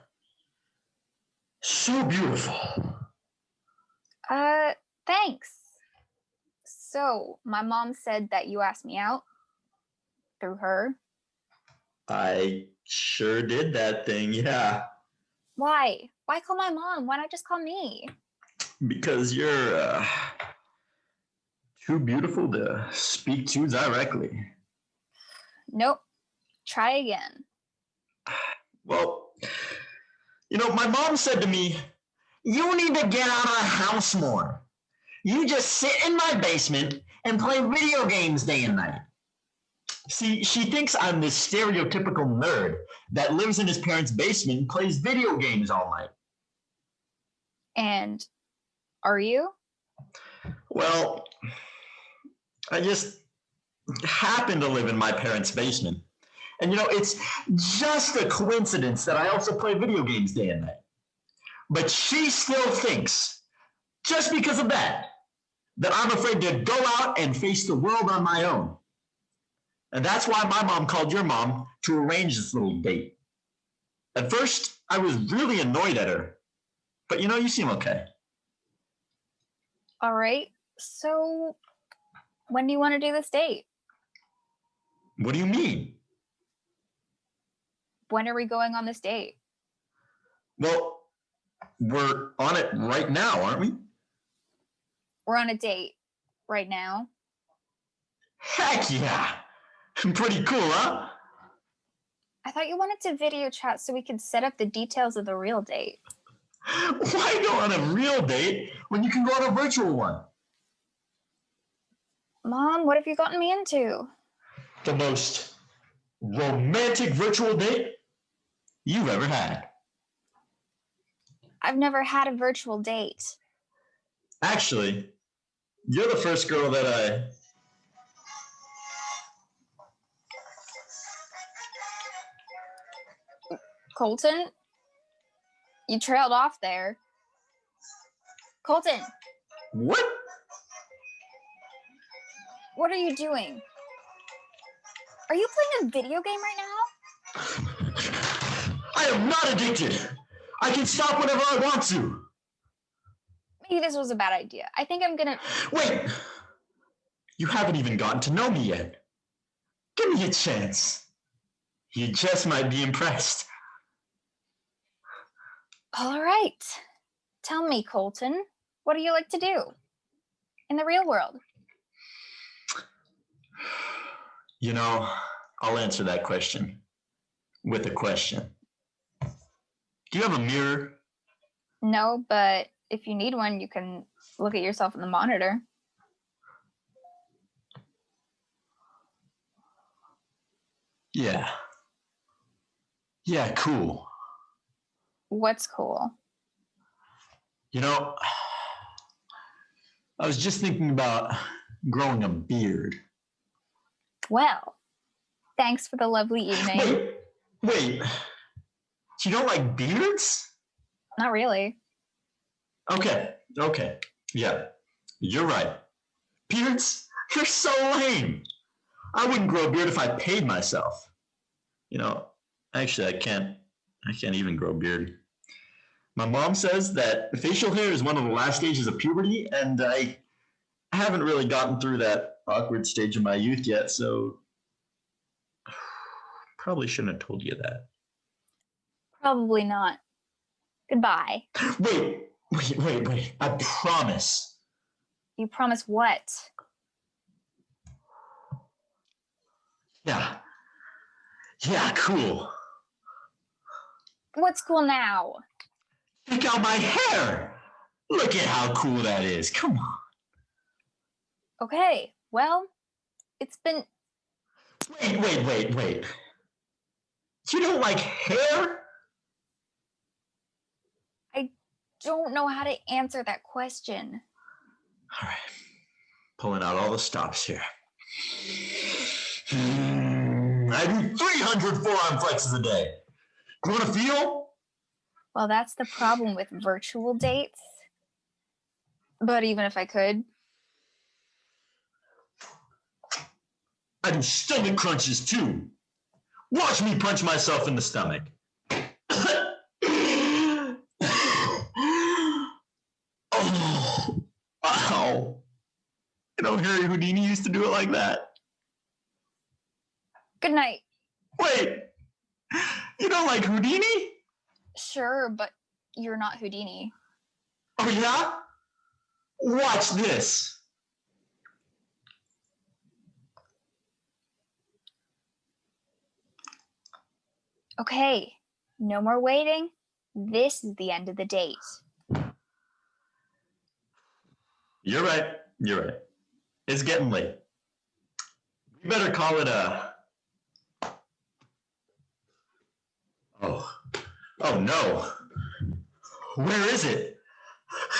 so beautiful. Thanks. So, my mom said that you asked me out through her. I sure did that thing, yeah. Why? Why call my mom? Why not just call me? Because you're too beautiful to speak to directly. Nope. Try again. Well, you know, my mom said to me, you need to get out of the house more. You just sit in my basement and play video games day and night. See, she thinks I'm this stereotypical nerd that lives in his parents' basement and plays video games all night. And are you? Well, I just happen to live in my parents' basement. And you know, it's just a coincidence that I also play video games day and night. But she still thinks, just because of that I'm afraid to go out and face the world on my own. And that's why my mom called your mom to arrange this little date. At first, I was really annoyed at her. But you know, you seem okay. All right. So, when do you want to do this date? What do you mean? when are we going on this date? Well, we're on it right now, aren't we? We're on a date right now. Heck yeah! Pretty cool, huh? I thought you wanted to video chat so we could set up the details of the real date. Why go on a real date when you can go on a virtual one? Mom, what have you gotten me into? The most romantic virtual date you've ever had. I've never had a virtual date. Actually, you're the first girl that I... Colton? You trailed off there. Colton, What? what are you doing? Are you playing a video game right now? I am not addicted. I can stop whenever I want to. Maybe this was a bad idea. I think I'm gonna... Wait! You haven't even gotten to know me yet. Give me a chance. You just might be impressed. All right. Tell me, Colton, what do you like to do in the real world? You know, I'll answer that question with a question. Do you have a mirror? No, but if you need one, you can look at yourself in the monitor. Yeah. Yeah, cool. What's cool? You know, I was just thinking about growing a beard. Well, thanks for the lovely evening. Wait. You don't like beards? Not really. Okay. Yeah, you're right. Beards? You're so lame. I wouldn't grow a beard if I paid myself. You know, actually, I can't even grow a beard. My mom says that facial hair is one of the last stages of puberty, and I haven't really gotten through that awkward stage of my youth yet, so probably shouldn't have told you that. Probably not. Goodbye. Wait. I promise. You promise what? Yeah, cool. What's cool now? Check out my hair. Look at how cool that is. Come on. Okay, well, it's been... Wait. You don't like hair? I don't know how to answer that question. All right. Pulling out all the stops here. I do 300 forearm flexes a day. You want to feel? Well, that's the problem with virtual dates. But even if I could... I do stomach crunches too. Watch me punch myself in the stomach. Oh, wow. You know, Harry Houdini used to do it like that. Good night. Wait, you don't like Houdini? Sure, but you're not Houdini. Oh yeah? Watch this. Okay, no more waiting. This is the end of the date. You're right. It's getting late. We better call it a... Oh no. Where is it?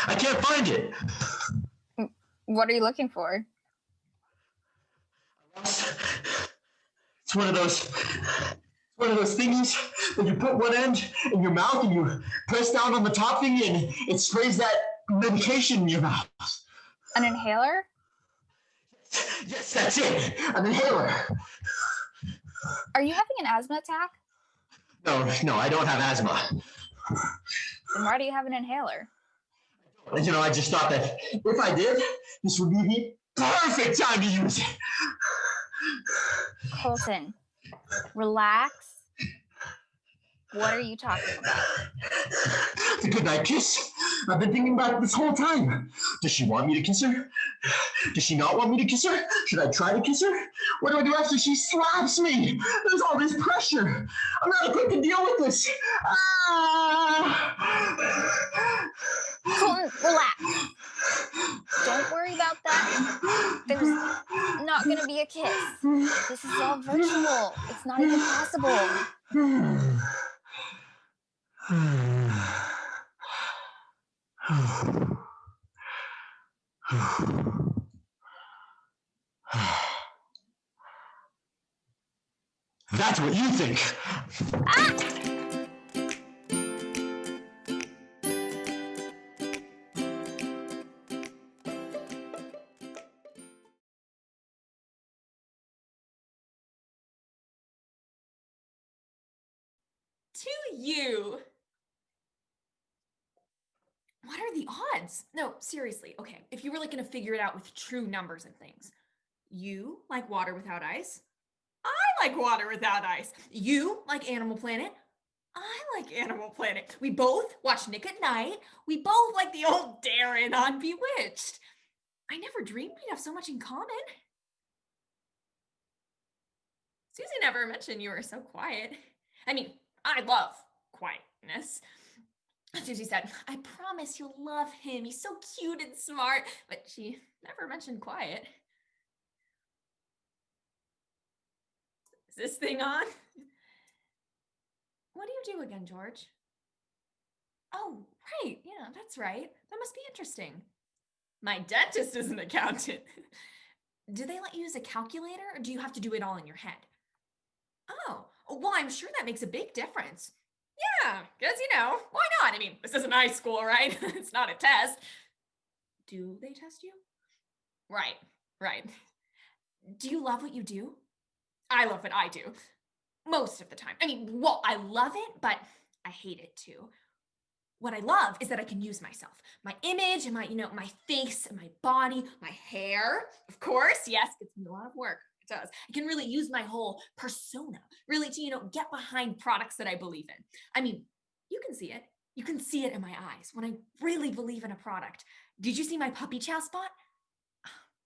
I can't find it. What are you looking for? It's one of those thingies that you put one end in your mouth and you press down on the top thing and it sprays that medication in your mouth. An inhaler? Yes, that's it. An inhaler. Are you having an asthma attack? No, I don't have asthma. Then why do you have an inhaler? You know, I just thought that if I did, this would be the perfect time to use it. Colton, relax. What are you talking about? The goodnight kiss. I've been thinking about it this whole time. Does she want me to kiss her? Does she not want me to kiss her? Should I try to kiss her? What do I do after she slaps me? There's all this pressure. I'm not equipped to deal with this. Ah! Colton, relax. Don't worry about that. There's not gonna be a kiss. This is all virtual. It's not even possible. That's what you think. To you. What are the odds? No, seriously. Okay, if you were like gonna figure it out with true numbers and things. You like water without ice. I like water without ice. You like Animal Planet. I like Animal Planet. We both watch Nick at Night. We both like the old Darren on Bewitched. I never dreamed we'd have so much in common. Susie never mentioned you were so quiet. I mean, I love quietness. Susie said, I promise you'll love him. He's so cute and smart. But she never mentioned quiet. Is this thing on? What do you do again, George? Oh, right. Yeah, that's right. That must be interesting. My dentist is an accountant. Do they let you use a calculator or do you have to do it all in your head? Oh, well, I'm sure that makes a big difference. Yeah, because, why not? I mean, this isn't high school, right? It's not a test. Do they test you? Right. Do you love what you do? I love what I do. Most of the time. I mean, well, I love it, but I hate it too. What I love is that I can use myself, my image and my face and my body, my hair, of course. Yes, it's a lot of work. It does. I can really use my whole persona, really to, get behind products that I believe in. I mean, you can see it. You can see it in my eyes when I really believe in a product. Did you see my puppy chow spot?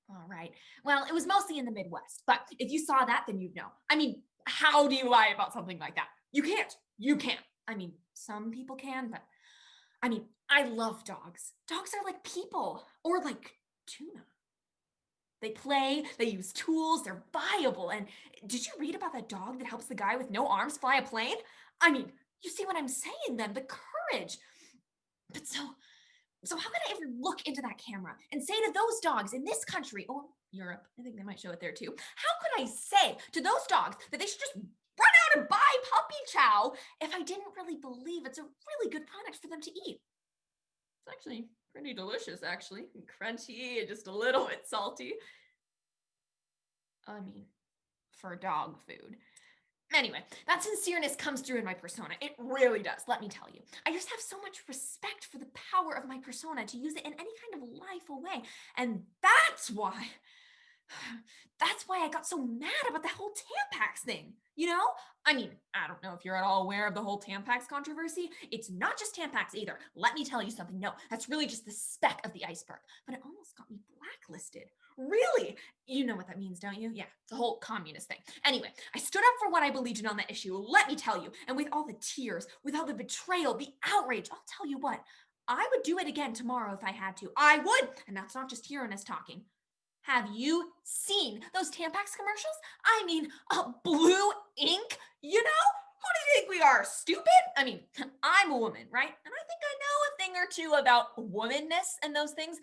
All right. Well, it was mostly in the Midwest, but if you saw that, then you'd know. I mean, how do you lie about something like that? You can't. You can't. I mean, some people can, but I mean, I love dogs. Dogs are like people or like tuna. They play, they use tools, they're viable. And did you read about that dog that helps the guy with no arms fly a plane? I mean, you see what I'm saying then, the courage. But so how could I ever look into that camera and say to those dogs in this country or Europe, I think they might show it there too. How could I say to those dogs that they should just run out and buy puppy chow if I didn't really believe it's a really good product for them to eat? It's actually pretty delicious, actually. And crunchy and just a little bit salty. I mean, for dog food. Anyway, that sincereness comes through in my persona. It really does, let me tell you. I just have so much respect for the power of my persona to use it in any kind of life way. And that's why I got so mad about the whole Tampax thing, I mean, I don't know if you're at all aware of the whole Tampax controversy. It's not just Tampax either. Let me tell you something. No, that's really just the speck of the iceberg. But it almost got me blacklisted. Really? You know what that means, don't you? Yeah, the whole communist thing. Anyway, I stood up for what I believed in on that issue, let me tell you. And with all the tears, with all the betrayal, the outrage, I'll tell you what, I would do it again tomorrow if I had to. I would. And that's not just hearing us talking. Have you seen those Tampax commercials? I mean, blue ink, Who do you think we are, stupid? I mean, I'm a woman, right? And I think I know a thing or two about womanness and those things.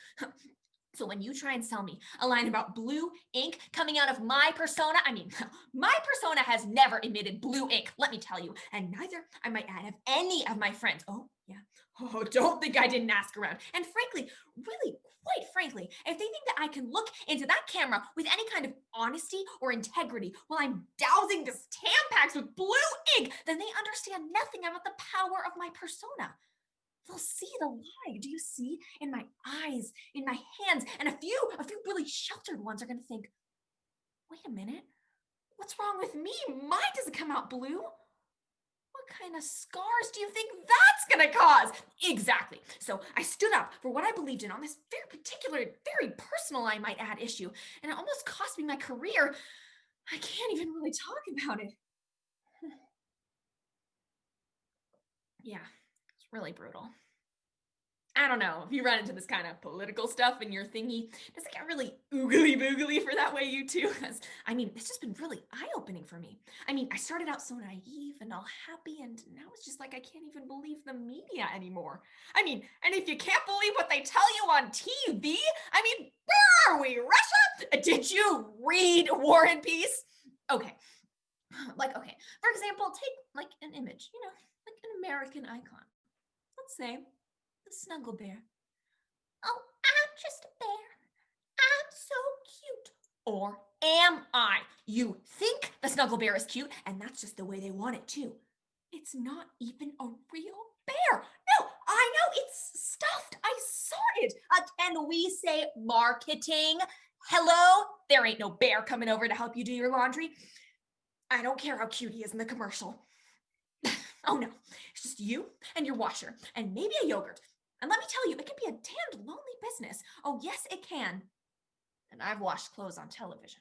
So when you try and sell me a line about blue ink coming out of my persona, I mean, my persona has never emitted blue ink, let me tell you. And neither, I might add, have any of my friends. Oh, yeah. Oh, don't think I didn't ask around. And frankly, really, quite frankly, if they think that I can look into that camera with any kind of honesty or integrity while I'm dousing this Tampax with blue ink, then they understand nothing about the power of my persona. They'll see the lie. Do you see? In my eyes, in my hands, and a few really sheltered ones are going to think, wait a minute, what's wrong with me? Mine doesn't come out blue. What What kind of scars do you think that's gonna cause? Exactly. So I stood up for what I believed in on this very particular, very personal, I might add, issue, and it almost cost me my career. I can't even really talk about it. Yeah, it's really brutal. I don't know if you run into this kind of political stuff in your thingy. Does it get really oogly boogly for that way, you too? 'Cause, I mean, it's just been really eye-opening for me. I mean, I started out so naive and all happy, and now it's just like I can't even believe the media anymore. I mean, and if you can't believe what they tell you on TV, I mean, where are we, Russia? Did you read War and Peace? Okay. Okay, for example, take like an image, like an American icon. Let's say the Snuggle Bear. Oh, I'm just a bear. I'm so cute. Or am I? You think the Snuggle Bear is cute, and that's just the way they want it too. It's not even a real bear. No, I know, it's stuffed. I saw it. Can we say marketing? Hello? There ain't no bear coming over to help you do your laundry. I don't care how cute he is in the commercial. Oh no, it's just you and your washer and maybe a yogurt. And let me tell you, it can be a damned lonely business. Oh yes, it can. And I've washed clothes on television.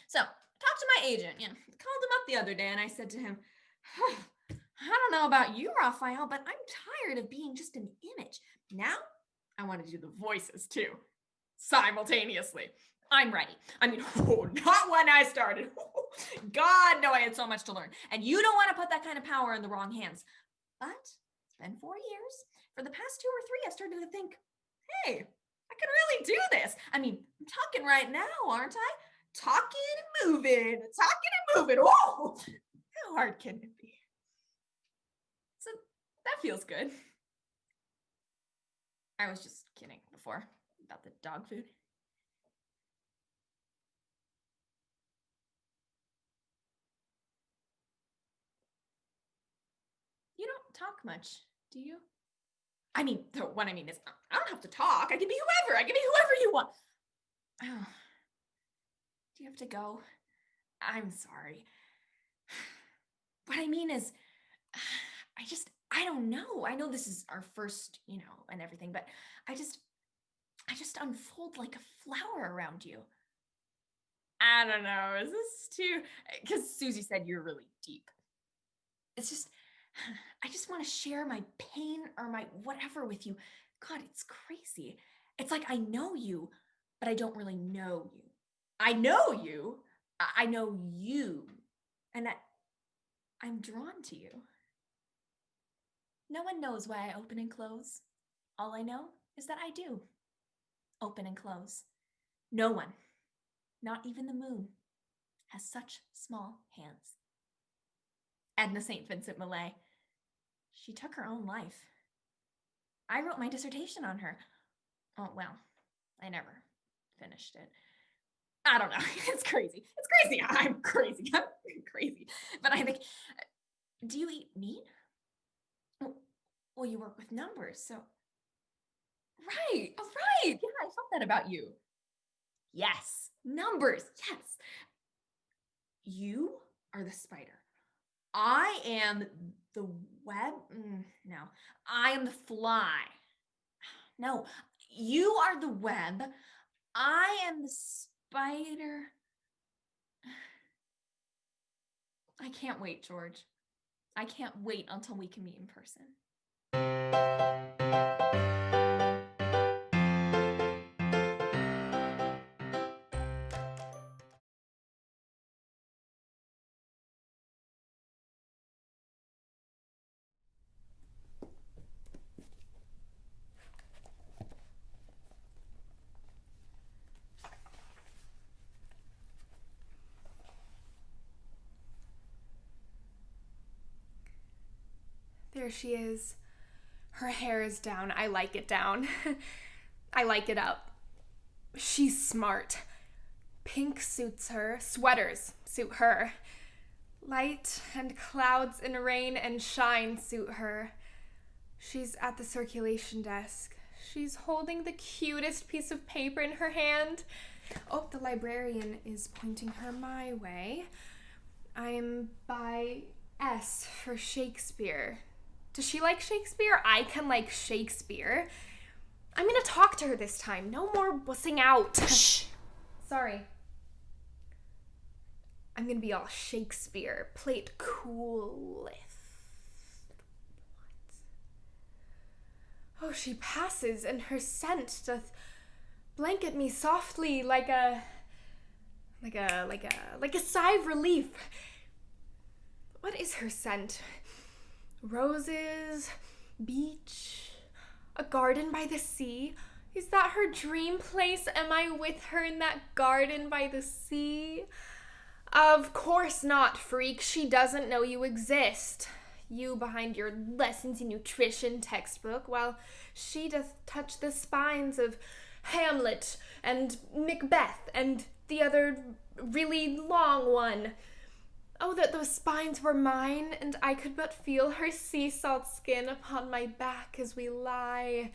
So, I talked to my agent, called him up the other day and I said to him, I don't know about you, Raphael, but I'm tired of being just an image. Now, I want to do the voices too, simultaneously. I'm ready. I mean, not when I started. God, no, I had so much to learn. And you don't want to put that kind of power in the wrong hands. But it's been 4 years. For the past 2 or 3, I started to think, hey, I can really do this. I mean, I'm talking right now, aren't I? Talking and moving. Whoa! How hard can it be? So that feels good. I was just kidding before about the dog food. You don't talk much, do you? I mean, what I mean is, I don't have to talk. I can be whoever. I can be whoever you want. Oh, do you have to go? I'm sorry. What I mean is, I don't know. I know this is our first, and everything, but I just unfold like a flower around you. I don't know. Is this too? Because Susie said you're really deep. It's just, I just want to share my pain or my whatever with you. God, it's crazy. It's like I know you, but I don't really know you. I know you. I know you. And that I'm drawn to you. No one knows why I open and close. All I know is that I do. Open and close. No one, not even the moon, has such small hands. Edna St. Vincent Millay. She took her own life. I wrote my dissertation on her. Oh, well, I never finished it. I don't know. It's crazy. It's crazy. I'm crazy. I'm crazy. But I think, do you eat meat? Well, you work with numbers, so. Right. Oh, right. Yeah, I felt that about you. Yes. Numbers. Yes. You are the spider. I am the web. No, I am the fly. No, you are the web. I am the spider. I can't wait, George. I can't wait until we can meet in person. There she is. Her hair is down. I like it down. I like it up. She's smart. Pink suits her. Sweaters suit her. Light and clouds and rain and shine suit her. She's at the circulation desk. She's holding the cutest piece of paper in her hand. Oh, the librarian is pointing her my way. I'm by S for Shakespeare. Does she like Shakespeare? I can like Shakespeare. I'm gonna talk to her this time. No more wussing out. Shh. Sorry. I'm gonna be all Shakespeare. Play it cool. Oh, she passes, and her scent doth blanket me softly like a sigh of relief. What is her scent? Roses, beach, a garden by the sea. Is that her dream place? Am I with her in that garden by the sea? Of course not, freak. She doesn't know you exist. You behind your lessons in nutrition textbook, while she doth touch the spines of Hamlet and Macbeth and the other really long one. Oh, that those spines were mine, and I could but feel her sea salt skin upon my back as we lie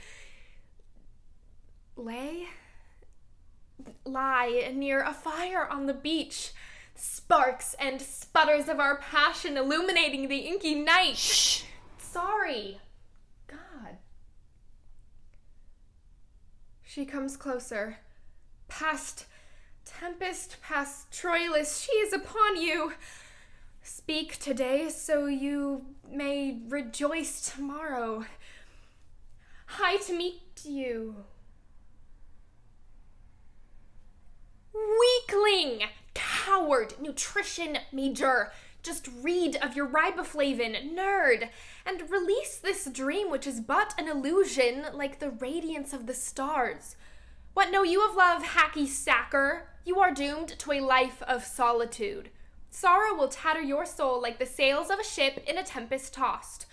near a fire on the beach. Sparks and sputters of our passion illuminating the inky night. Shh! Sorry. God. She comes closer. Past tempest, past Troilus, she is upon you. Speak today so you may rejoice tomorrow. Hi to meet you. Weakling! Coward! Nutrition major! Just read of your riboflavin, nerd, and release this dream which is but an illusion like the radiance of the stars. What know you of love, hacky sacker? You are doomed to a life of solitude. Sorrow will tatter your soul like the sails of a ship in a tempest tossed.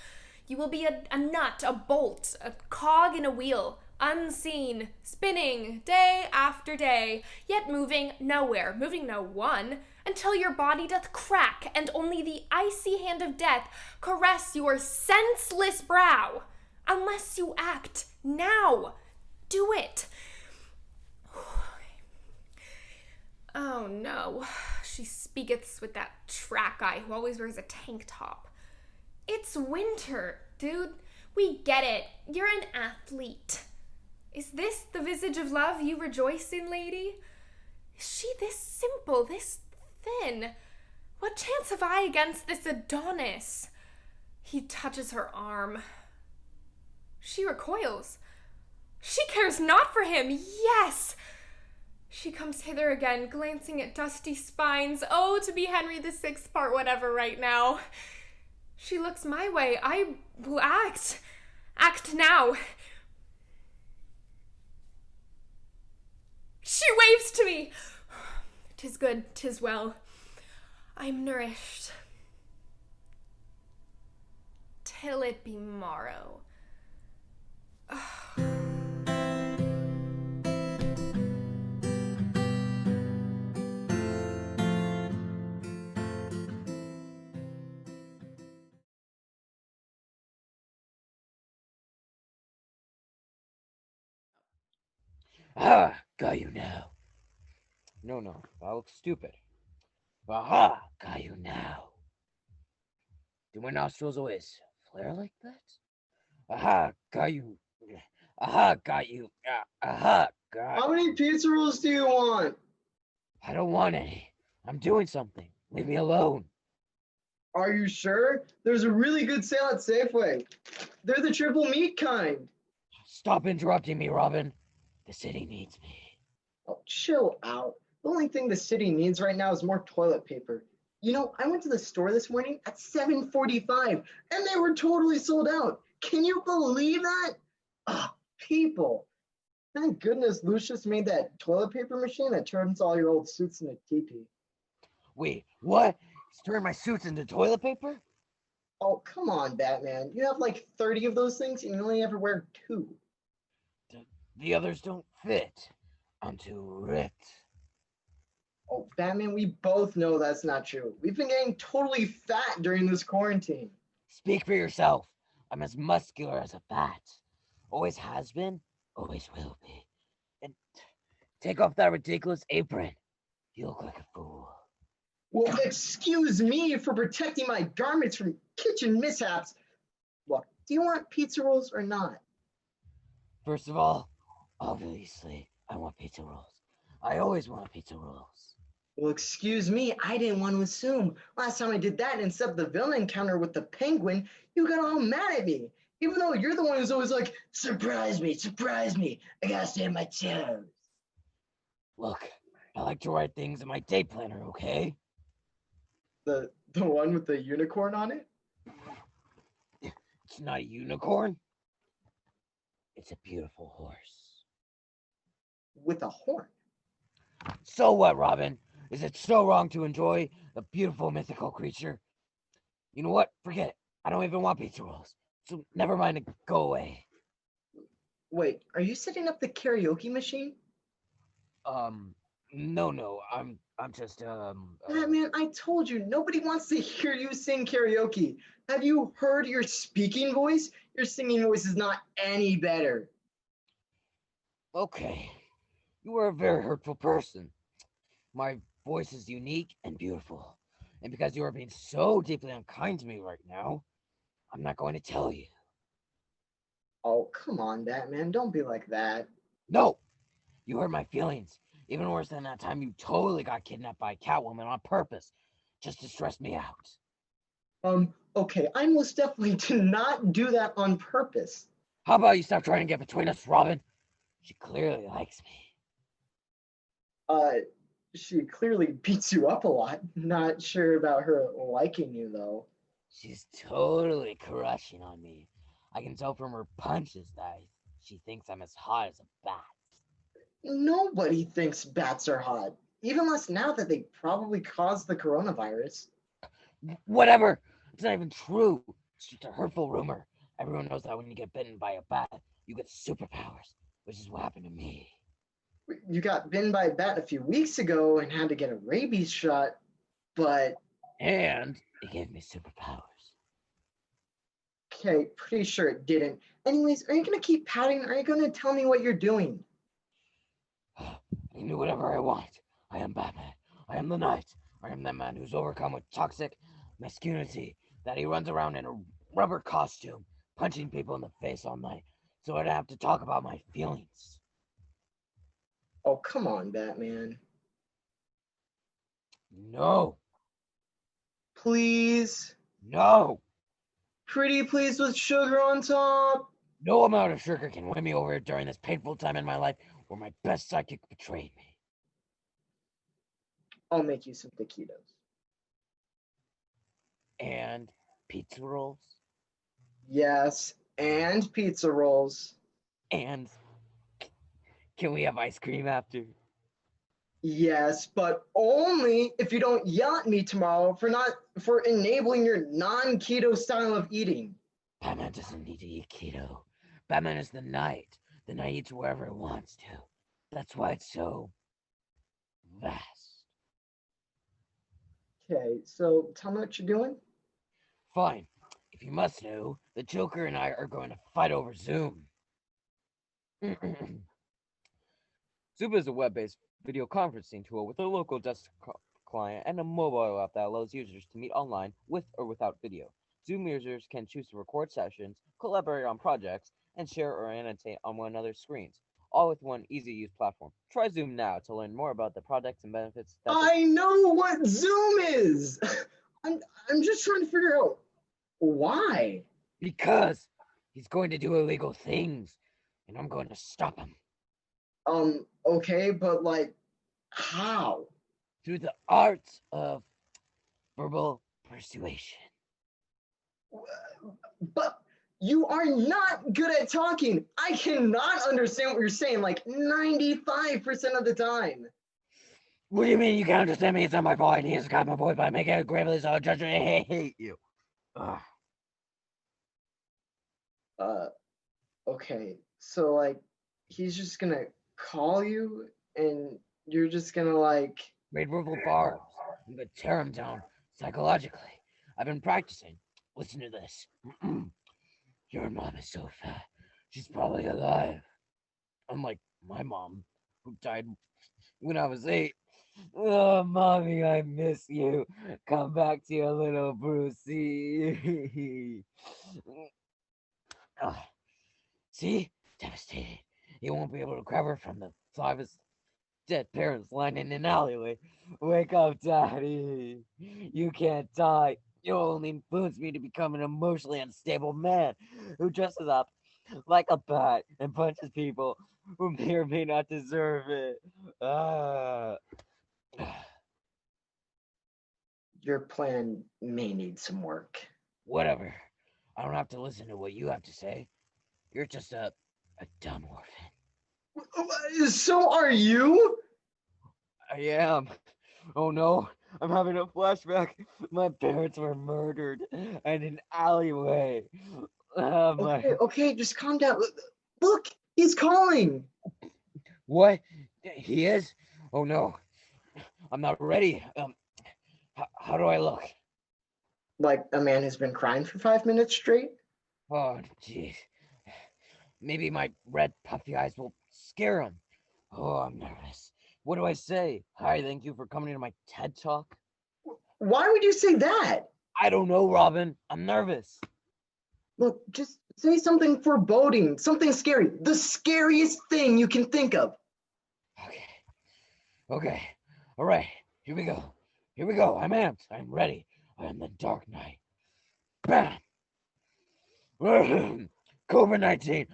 You will be a nut, a bolt, a cog in a wheel, unseen, spinning day after day, yet moving nowhere, moving no one, until your body doth crack, and only the icy hand of death caress your senseless brow. Unless you act now. Do it. Oh no, she speaketh with that track eye who always wears a tank top. It's winter, dude. We get it. You're an athlete. Is this the visage of love you rejoice in, lady? Is she this simple, this thin? What chance have I against this Adonis? He touches her arm. She recoils. She cares not for him. Yes! She comes hither again, glancing at dusty spines. Oh, to be Henry VI part whatever right now. She looks my way. I will act. Act now. She waves to me. 'Tis good, 'tis well. I'm nourished. Till it be morrow. Ah, got you now. No, that looks stupid. Aha, got you now. Do my nostrils always flare like that? Aha, got you. Aha, got you. Aha, got. How many pizza rolls do you want? I don't want any. I'm doing something. Leave me alone. Are you sure? There's a really good sale at Safeway. They're the triple meat kind. Stop interrupting me, Robin. The city needs me. Oh, chill out. The only thing the city needs right now is more toilet paper. You know, I went to the store this morning at 7:45 and they were totally sold out. Can you believe that? Ah, people. Thank goodness Lucius made that toilet paper machine that turns all your old suits into teepee. Wait, what? He's turning my suits into toilet paper? Oh, come on, Batman. You have like 30 of those things and you only ever wear 2. The others don't fit. I'm too ripped. Oh, Batman, we both know that's not true. We've been getting totally fat during this quarantine. Speak for yourself. I'm as muscular as a bat. Always has been, always will be. And take off that ridiculous apron. You look like a fool. Well, excuse me for protecting my garments from kitchen mishaps. Look, do you want pizza rolls or not? First of all, obviously, I want pizza rolls. I always want pizza rolls. Well, excuse me, I didn't want to assume. Last time I did that and set up the villain encounter with the penguin, you got all mad at me. Even though you're the one who's always like, surprise me, I gotta stay on my toes. Look, I like to write things in my day planner, okay? The one with the unicorn on it? It's not a unicorn. It's a beautiful horse. With a horn? So what, Robin? Is it so wrong to enjoy the beautiful mythical creature? You know what? Forget it. I don't even want pizza rolls. So never mind, go away. Wait, are you setting up the karaoke machine? No, I'm just Man, I told you, nobody wants to hear you sing karaoke. Have you heard your speaking voice? Your singing voice is not any better. Okay. You are a very hurtful person. My voice is unique and beautiful. And because you are being so deeply unkind to me right now, I'm not going to tell you. Oh, come on, Batman, don't be like that. No! You hurt my feelings. Even worse than that time you totally got kidnapped by a Catwoman on purpose, just to stress me out. Okay, I most definitely did not do that on purpose. How about you stop trying to get between us, Robin? She clearly likes me. She clearly beats you up a lot. Not sure about her liking you, though. She's totally crushing on me. I can tell from her punches that she thinks I'm as hot as a bat. Nobody thinks bats are hot. Even less now that they probably caused the coronavirus. Whatever! It's not even true. It's just a hurtful rumor. Everyone knows that when you get bitten by a bat, you get superpowers, which is what happened to me. You got bitten by a bat a few weeks ago and had to get a rabies shot, but... And it gave me superpowers. Okay, pretty sure it didn't. Anyways, are you going to keep pouting or are you going to tell me what you're doing? I can do whatever I want. I am Batman. I am the Knight. I am that man who's overcome with toxic masculinity, that he runs around in a rubber costume, punching people in the face all night, so I'd have to talk about my feelings. Oh, come on, Batman. No. Please? No. Pretty please with sugar on top? No amount of sugar can win me over during this painful time in my life where my best sidekick betrayed me. I'll make you some taquitos. And pizza rolls? Yes, and pizza rolls. And can we have ice cream after? Yes, but only if you don't yell at me tomorrow for enabling your non-keto style of eating. Batman doesn't need to eat keto. Batman is the Knight. The Knight eats wherever it wants to. That's why it's so vast. Okay, so tell me what you're doing. Fine. If you must know, the Joker and I are going to fight over Zoom. Zoom is a web-based video conferencing tool with a local desktop client and a mobile app that allows users to meet online with or without video. Zoom users can choose to record sessions, collaborate on projects, and share or annotate on one another's screens, all with one easy-to-use platform. Try Zoom now to learn more about the products and benefits. I know what Zoom is! I'm just trying to figure out why. Because he's going to do illegal things, and I'm going to stop him. Okay, but like, how? Through the art of verbal persuasion. But you are not good at talking. I cannot understand what you're saying like 95% of the time. What do you mean you can't understand me? It's not my fault. He has got my boy by making a gravely solid judgment. I hate you. Ugh. Okay, so like, he's just gonna call you and you're just gonna like... Read verbal barbs. I'm gonna tear him down psychologically. I've been practicing. Listen to this. Your mom is so fat. She's probably alive. Unlike my mom, who died when I was 8. Oh, mommy, I miss you. Come back to your little Brucey. Ah, see? Devastated. He won't be able to grab her from the thought of his dead parents lying in an alleyway. Wake up, Daddy. You can't die. You'll only influence me to become an emotionally unstable man who dresses up like a bat and punches people who may or may not deserve it. Ah. Your plan may need some work. Whatever. I don't have to listen to what you have to say. You're just a dumb orphan. So are you? I am. Oh no, I'm having a flashback. My parents were murdered in an alleyway. Okay, just calm down. Look, he's calling. What? He is? Oh no, I'm not ready. How do I look? Like a man who's been crying for 5 minutes straight? Oh, jeez. Maybe my red puffy eyes will scare him. Oh, I'm nervous. What do I say? Hi, thank you for coming to my TED Talk. Why would you say that? I don't know, Robin. I'm nervous. Look, just say something foreboding, something scary. The scariest thing you can think of. Okay. All right. Here we go. Here we go. I'm amped. I'm ready. I am the Dark Knight. Bam! COVID-19.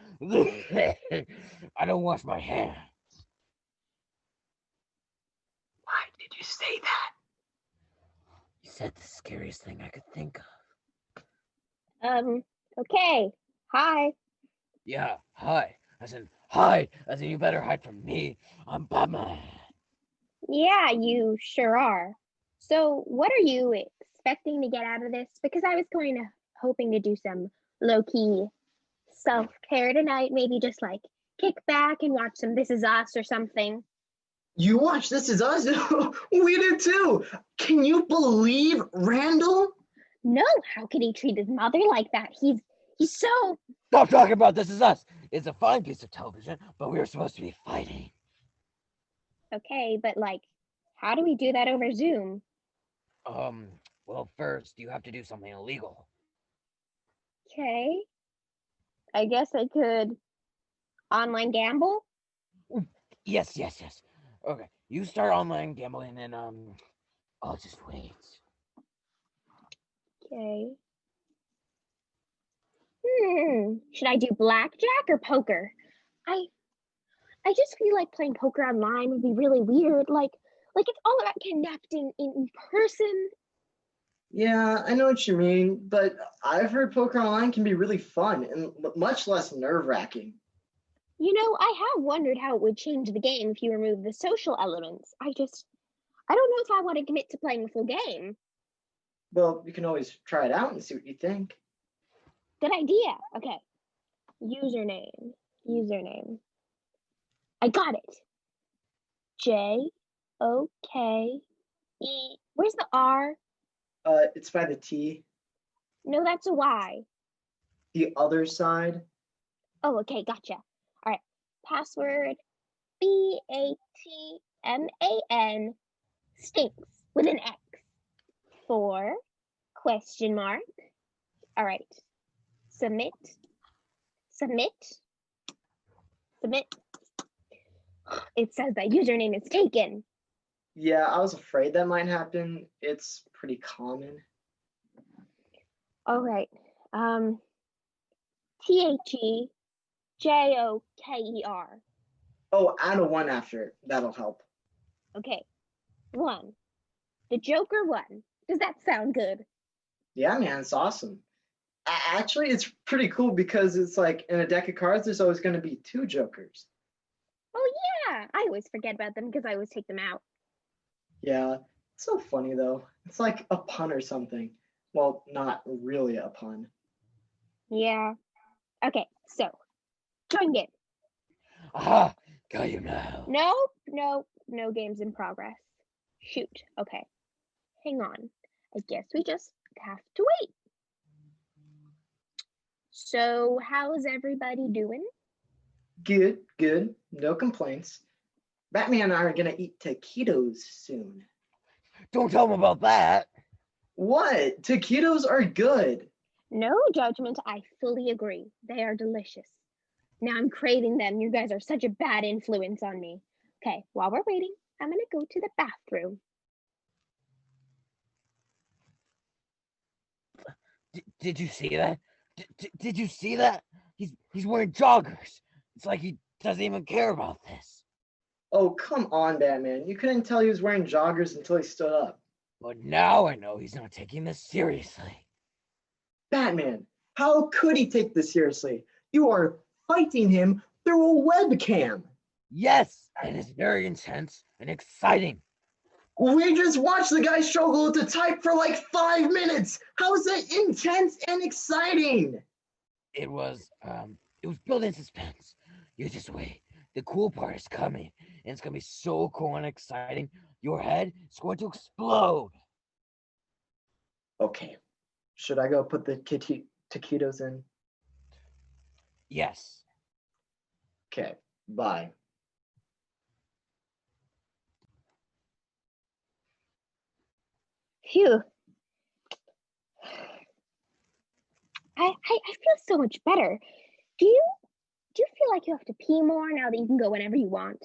I don't wash my hands. Why did you say that? You said the scariest thing I could think of. Okay. Hi. Yeah, hi. As in, hide. As in, you better hide from me. I'm Batman. Yeah, you sure are. So, what are you expecting to get out of this? Because I was kind of hoping to do some low-key self-care tonight, maybe just like kick back and watch some This Is Us or something. You watch This Is Us? We did too. Can you believe Randall? No, how could he treat his mother like that? He's so... Stop talking about This Is Us. It's a fine piece of television, but we were supposed to be fighting. Okay, but like, how do we do that over Zoom? Well, first, you have to do something illegal. Okay. I guess I could online gamble? Yes. Okay, you start online gambling and, I'll just wait. Okay. Should I do blackjack or poker? I just feel like playing poker online would be really weird. Like it's all about connecting in person. Yeah, I know what you mean, but I've heard poker online can be really fun and much less nerve-wracking. You know, I have wondered how it would change the game if you remove the social elements. I don't know if I want to commit to playing a full game. Well, you can always try it out and see what you think. Good idea. Okay. Username. I got it. JOKE. Where's the R? It's by the T. No, that's a Y. The other side. Oh, okay, gotcha. All right. Password BATMAN stinks with an X. 4 question mark. All right. Submit. It says that username is taken. Yeah, I was afraid that might happen. It's pretty common. All right. THEJOKER. Oh, add a 1 after it. That'll help. Okay. 1. The Joker 1. Does that sound good? Yeah, man, it's awesome. Actually, it's pretty cool because it's like in a deck of cards, there's always going to be 2 jokers. Oh, yeah. I always forget about them because I always take them out. Yeah, it's so funny though. It's like a pun or something. Well, not really a pun. Yeah. Okay, so join game. Aha! Got you now. No games in progress. Shoot. Okay. Hang on. I guess we just have to wait. So, how's everybody doing? Good. No complaints. Batman and I are gonna eat taquitos soon. Don't tell him about that. What? Taquitos are good. No judgment, I fully agree. They are delicious. Now I'm craving them. You guys are such a bad influence on me. Okay, while we're waiting, I'm gonna go to the bathroom. Did you see that? Did you see that? He's wearing joggers. It's like he doesn't even care about this. Oh, come on, Batman. You couldn't tell he was wearing joggers until he stood up. But now I know he's not taking this seriously. Batman, how could he take this seriously? You are fighting him through a webcam. Yes, and it's very intense and exciting. We just watched the guy struggle to type for like 5 minutes. How is that intense and exciting? It was building suspense. You just wait. The cool part is coming, and it's gonna be so cool and exciting. Your head is going to explode. Okay. Should I go put the taquitos in? Yes. Okay. Bye. Phew. I feel so much better. Do you feel like you have to pee more now that you can go whenever you want?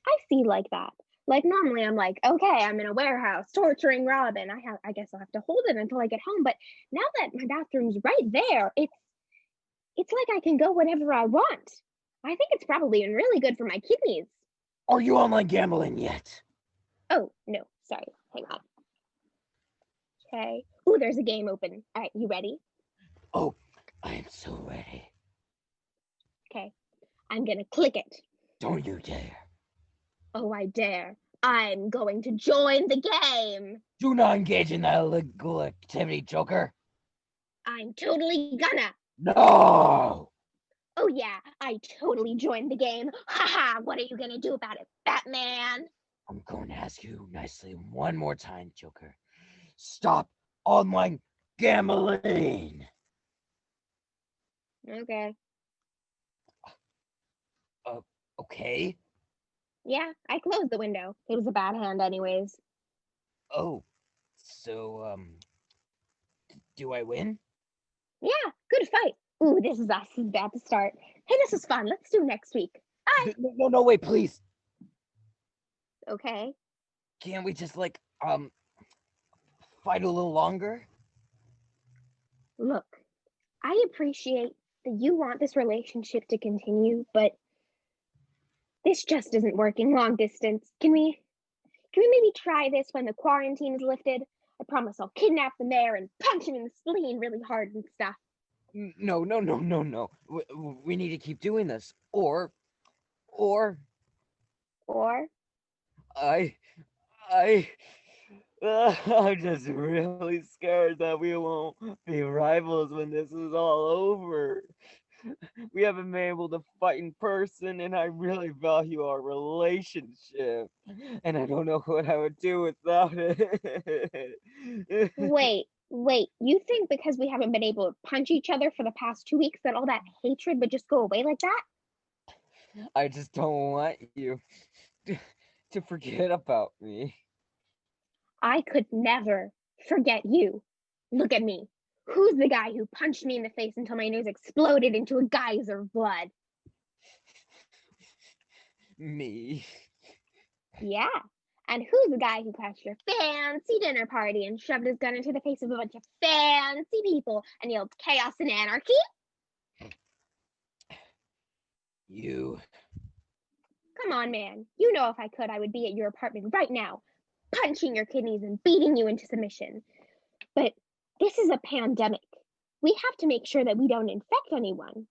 I feel like that. Like normally I'm like, okay, I'm in a warehouse torturing Robin. I guess I'll have to hold it until I get home. But now that my bathroom's right there, it's like I can go whenever I want. I think it's probably been really good for my kidneys. Are you online gambling yet? Oh, no, sorry. Hang on. Okay. Ooh, there's a game open. All right, you ready? Oh, I am so ready. Okay. I'm gonna click it. Don't you dare. Oh, I dare. I'm going to join the game. Do not engage in that illegal activity, Joker. I'm totally gonna. No! Oh yeah, I totally joined the game. Haha, what are you gonna do about it, Batman? I'm going to ask you nicely one more time, Joker. Stop online gambling. Okay. Okay. Yeah, I closed the window. It was a bad hand anyways. Oh, so, do I win? Yeah, good fight. Ooh, this is about to start. Hey, this is fun. Let's do next week. Bye. No, wait, please. Okay. Can't we just, like, fight a little longer? Look, I appreciate that you want this relationship to continue, but this just isn't working long distance. Can we maybe try this when the quarantine is lifted? I promise I'll kidnap the mayor and punch him in the spleen really hard and stuff. No. We need to keep doing this. Or I'm just really scared that we won't be rivals when this is all over. We haven't been able to fight in person, and I really value our relationship. And I don't know what I would do without it. Wait. You think because we haven't been able to punch each other for the past 2 weeks that all that hatred would just go away like that? I just don't want you to forget about me. I could never forget you. Look at me. Who's the guy who punched me in the face until my nose exploded into a geyser of blood? Me. Yeah. And who's the guy who crashed your fancy dinner party and shoved his gun into the face of a bunch of fancy people and yelled chaos and anarchy? You. Come on, man. You know if I could, I would be at your apartment right now, punching your kidneys and beating you into submission. But this is a pandemic. We have to make sure that we don't infect anyone.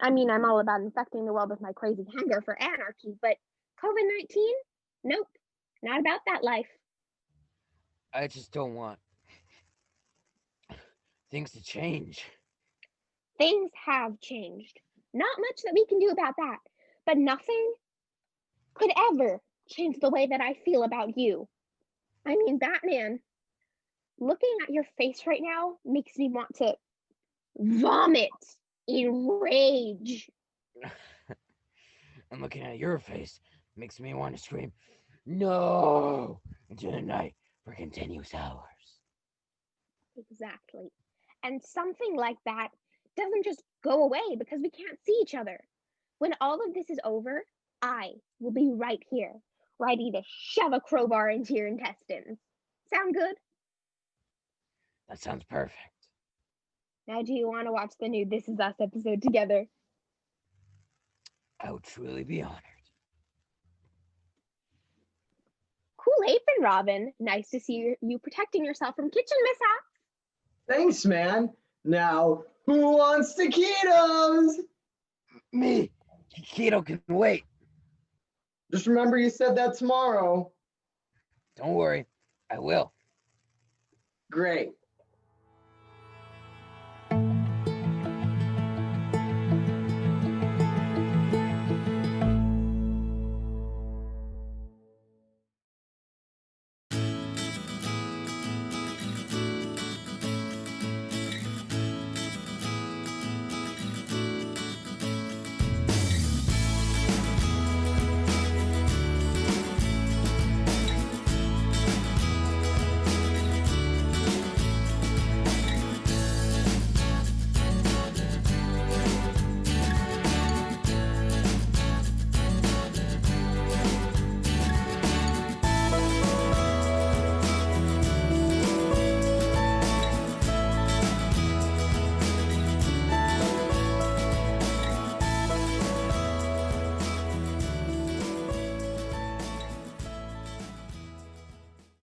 I mean, I'm all about infecting the world with my crazy hunger for anarchy, but COVID-19? Nope. Not about that life. I just don't want things to change. Things have changed. Not much that we can do about that, but nothing could ever change the way that I feel about you. I mean, Batman, looking at your face right now makes me want to vomit in rage. And looking at your face Makes me want to scream, no, into the night for continuous hours. Exactly. And something like that doesn't just go away because we can't see each other. When all of this is over, I will be right here, ready to shove a crowbar into your intestines. Sound good? That sounds perfect. Now, do you want to watch the new This Is Us episode together? I would truly be honored. Cool apron, Robin. Nice to see you protecting yourself from kitchen mishaps. Thanks, man. Now, who wants taquitos? Me. Keto can wait. Just remember you said that tomorrow. Don't worry, I will. Great.